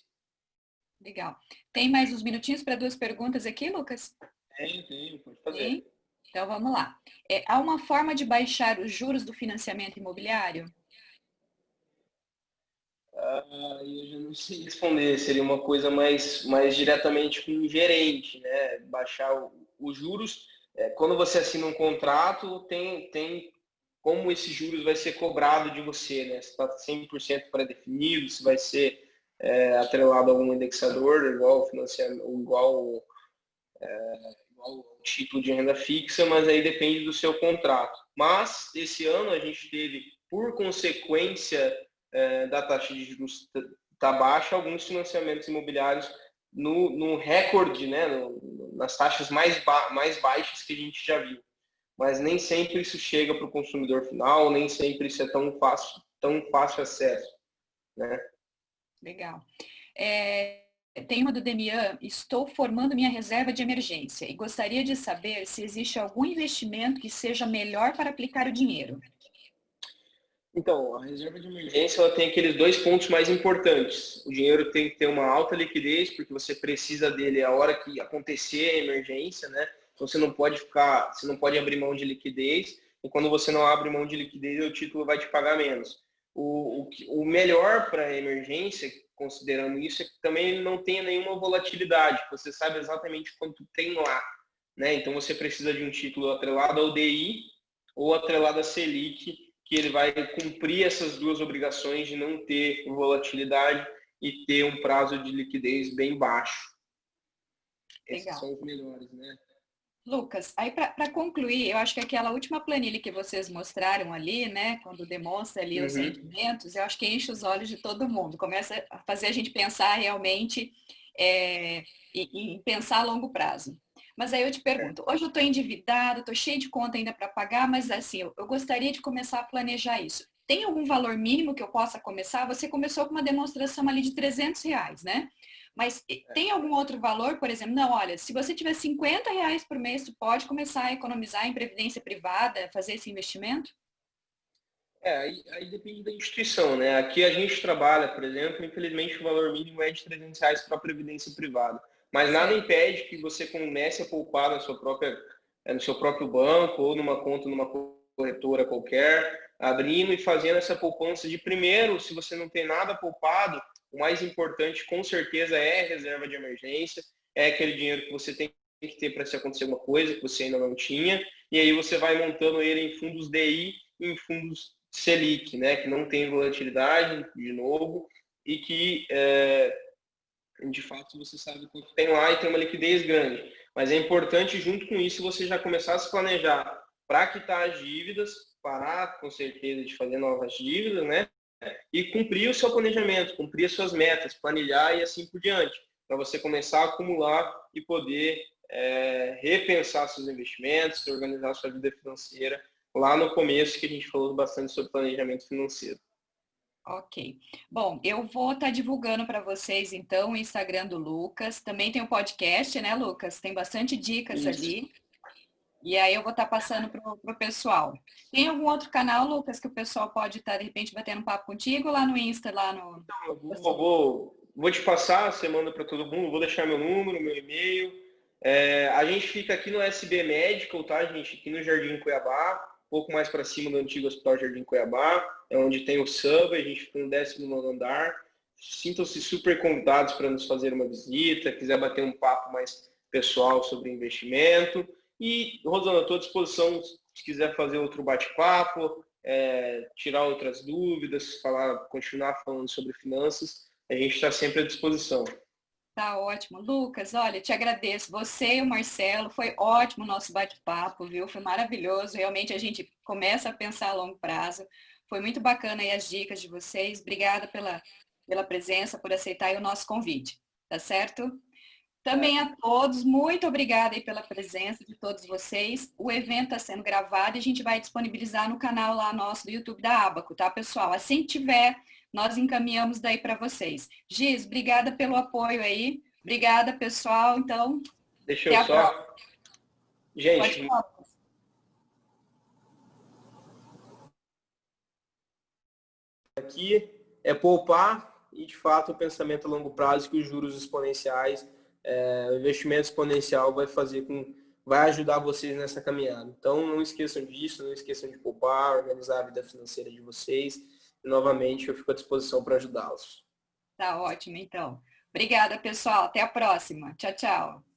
Legal. Tem mais uns minutinhos para 2 perguntas aqui, Lucas? Tem, pode fazer. Sim. Então, vamos lá. Há uma forma de baixar os juros do financiamento imobiliário? Eu já não sei responder, seria uma coisa mais diretamente com o gerente, né? Baixar os juros. Quando você assina um contrato, tem como esses juros vai ser cobrado de você, né? Se está 100% pré-definido, se vai ser atrelado a algum indexador, igual o financiamento, igual o título de renda fixa, mas aí depende do seu contrato. Mas esse ano a gente teve, por consequência da taxa de juros tá baixa, alguns financiamentos imobiliários no recorde, né, nas taxas mais baixas que a gente já viu. Mas nem sempre isso chega para o consumidor final, nem sempre isso é tão fácil acesso, né? Legal. Tem uma do Demian: estou formando minha reserva de emergência e gostaria de saber se existe algum investimento que seja melhor para aplicar o dinheiro. Então, a reserva de emergência ela tem aqueles 2 pontos mais importantes. O dinheiro tem que ter uma alta liquidez, porque você precisa dele a hora que acontecer a emergência, né? Então, você não pode abrir mão de liquidez, e quando você não abre mão de liquidez, o título vai te pagar menos. O melhor para a emergência, considerando isso, é que também não tenha nenhuma volatilidade, você sabe exatamente quanto tem lá, né? Então, você precisa de um título atrelado ao DI ou atrelado à Selic, que ele vai cumprir essas 2 obrigações de não ter volatilidade e ter um prazo de liquidez bem baixo. Legal. Esses são os melhores, né? Lucas, aí para concluir, eu acho que aquela última planilha que vocês mostraram ali, né, quando demonstra ali os rendimentos, eu acho que enche os olhos de todo mundo, começa a fazer a gente pensar realmente em pensar a longo prazo. Mas aí eu te pergunto, hoje eu estou endividado, estou cheio de conta ainda para pagar, mas assim, eu gostaria de começar a planejar isso. Tem algum valor mínimo que eu possa começar? Você começou com uma demonstração ali de R$300, né? Mas tem algum outro valor, por exemplo? Não, olha, se você tiver R$50 por mês, tu pode começar a economizar em previdência privada, fazer esse investimento? Aí depende da instituição, né? Aqui a gente trabalha, por exemplo, infelizmente o valor mínimo é de R$300 para a previdência privada. Mas nada impede que você comece a poupar no seu próprio banco ou numa conta numa corretora qualquer, abrindo e fazendo essa poupança de primeiro. Se você não tem nada poupado, o mais importante com certeza é a reserva de emergência, é aquele dinheiro que você tem que ter para se acontecer alguma coisa que você ainda não tinha, e aí você vai montando ele em fundos DI e em fundos Selic, né, que não tem volatilidade, de novo, e que de fato você sabe quanto tem lá e tem uma liquidez grande. Mas é importante, junto com isso, você já começar a se planejar para quitar as dívidas, parar com certeza de fazer novas dívidas, né? E cumprir o seu planejamento, cumprir as suas metas, planilhar e assim por diante, para você começar a acumular e poder repensar seus investimentos, organizar sua vida financeira lá no começo, que a gente falou bastante sobre planejamento financeiro. Ok. Bom, eu vou estar divulgando para vocês, então, o Instagram do Lucas. Também tem o podcast, né, Lucas? Tem bastante dicas ali. E aí eu vou estar passando para o pessoal. Tem algum outro canal, Lucas, que o pessoal pode estar, de repente, batendo um papo contigo lá no Insta, lá no... Vou te passar, você manda para todo mundo, vou deixar meu número, meu e-mail. A gente fica aqui no SB Medical, tá, gente? Aqui no Jardim Cuiabá, um pouco mais para cima do antigo Hospital Jardim Cuiabá, é onde tem o Subway, a gente fica no 19º andar. Sintam-se super convidados para nos fazer uma visita, quiser bater um papo mais pessoal sobre investimento. E, Rosana, estou à disposição se quiser fazer outro bate-papo, tirar outras dúvidas, continuar falando sobre finanças, a gente está sempre à disposição. Tá ótimo. Lucas, olha, te agradeço. Você e o Marcelo, foi ótimo o nosso bate-papo, viu? Foi maravilhoso. Realmente a gente começa a pensar a longo prazo. Foi muito bacana aí as dicas de vocês. Obrigada pela presença, por aceitar aí o nosso convite. Tá certo? Também a todos, muito obrigada aí pela presença de todos vocês. O evento está sendo gravado e a gente vai disponibilizar no canal lá nosso do YouTube da Abaco, tá, pessoal? Assim que tiver, nós encaminhamos daí para vocês. Giz, obrigada pelo apoio aí. Obrigada, pessoal. Então, Deixa eu só... Gente, aqui é poupar e, de fato, o pensamento a longo prazo que os juros exponenciais, o investimento exponencial vai ajudar vocês nessa caminhada. Então, não esqueçam disso, não esqueçam de poupar, organizar a vida financeira de vocês. E, novamente, eu fico à disposição para ajudá-los. Tá ótimo, então. Obrigada, pessoal. Até a próxima. Tchau, tchau.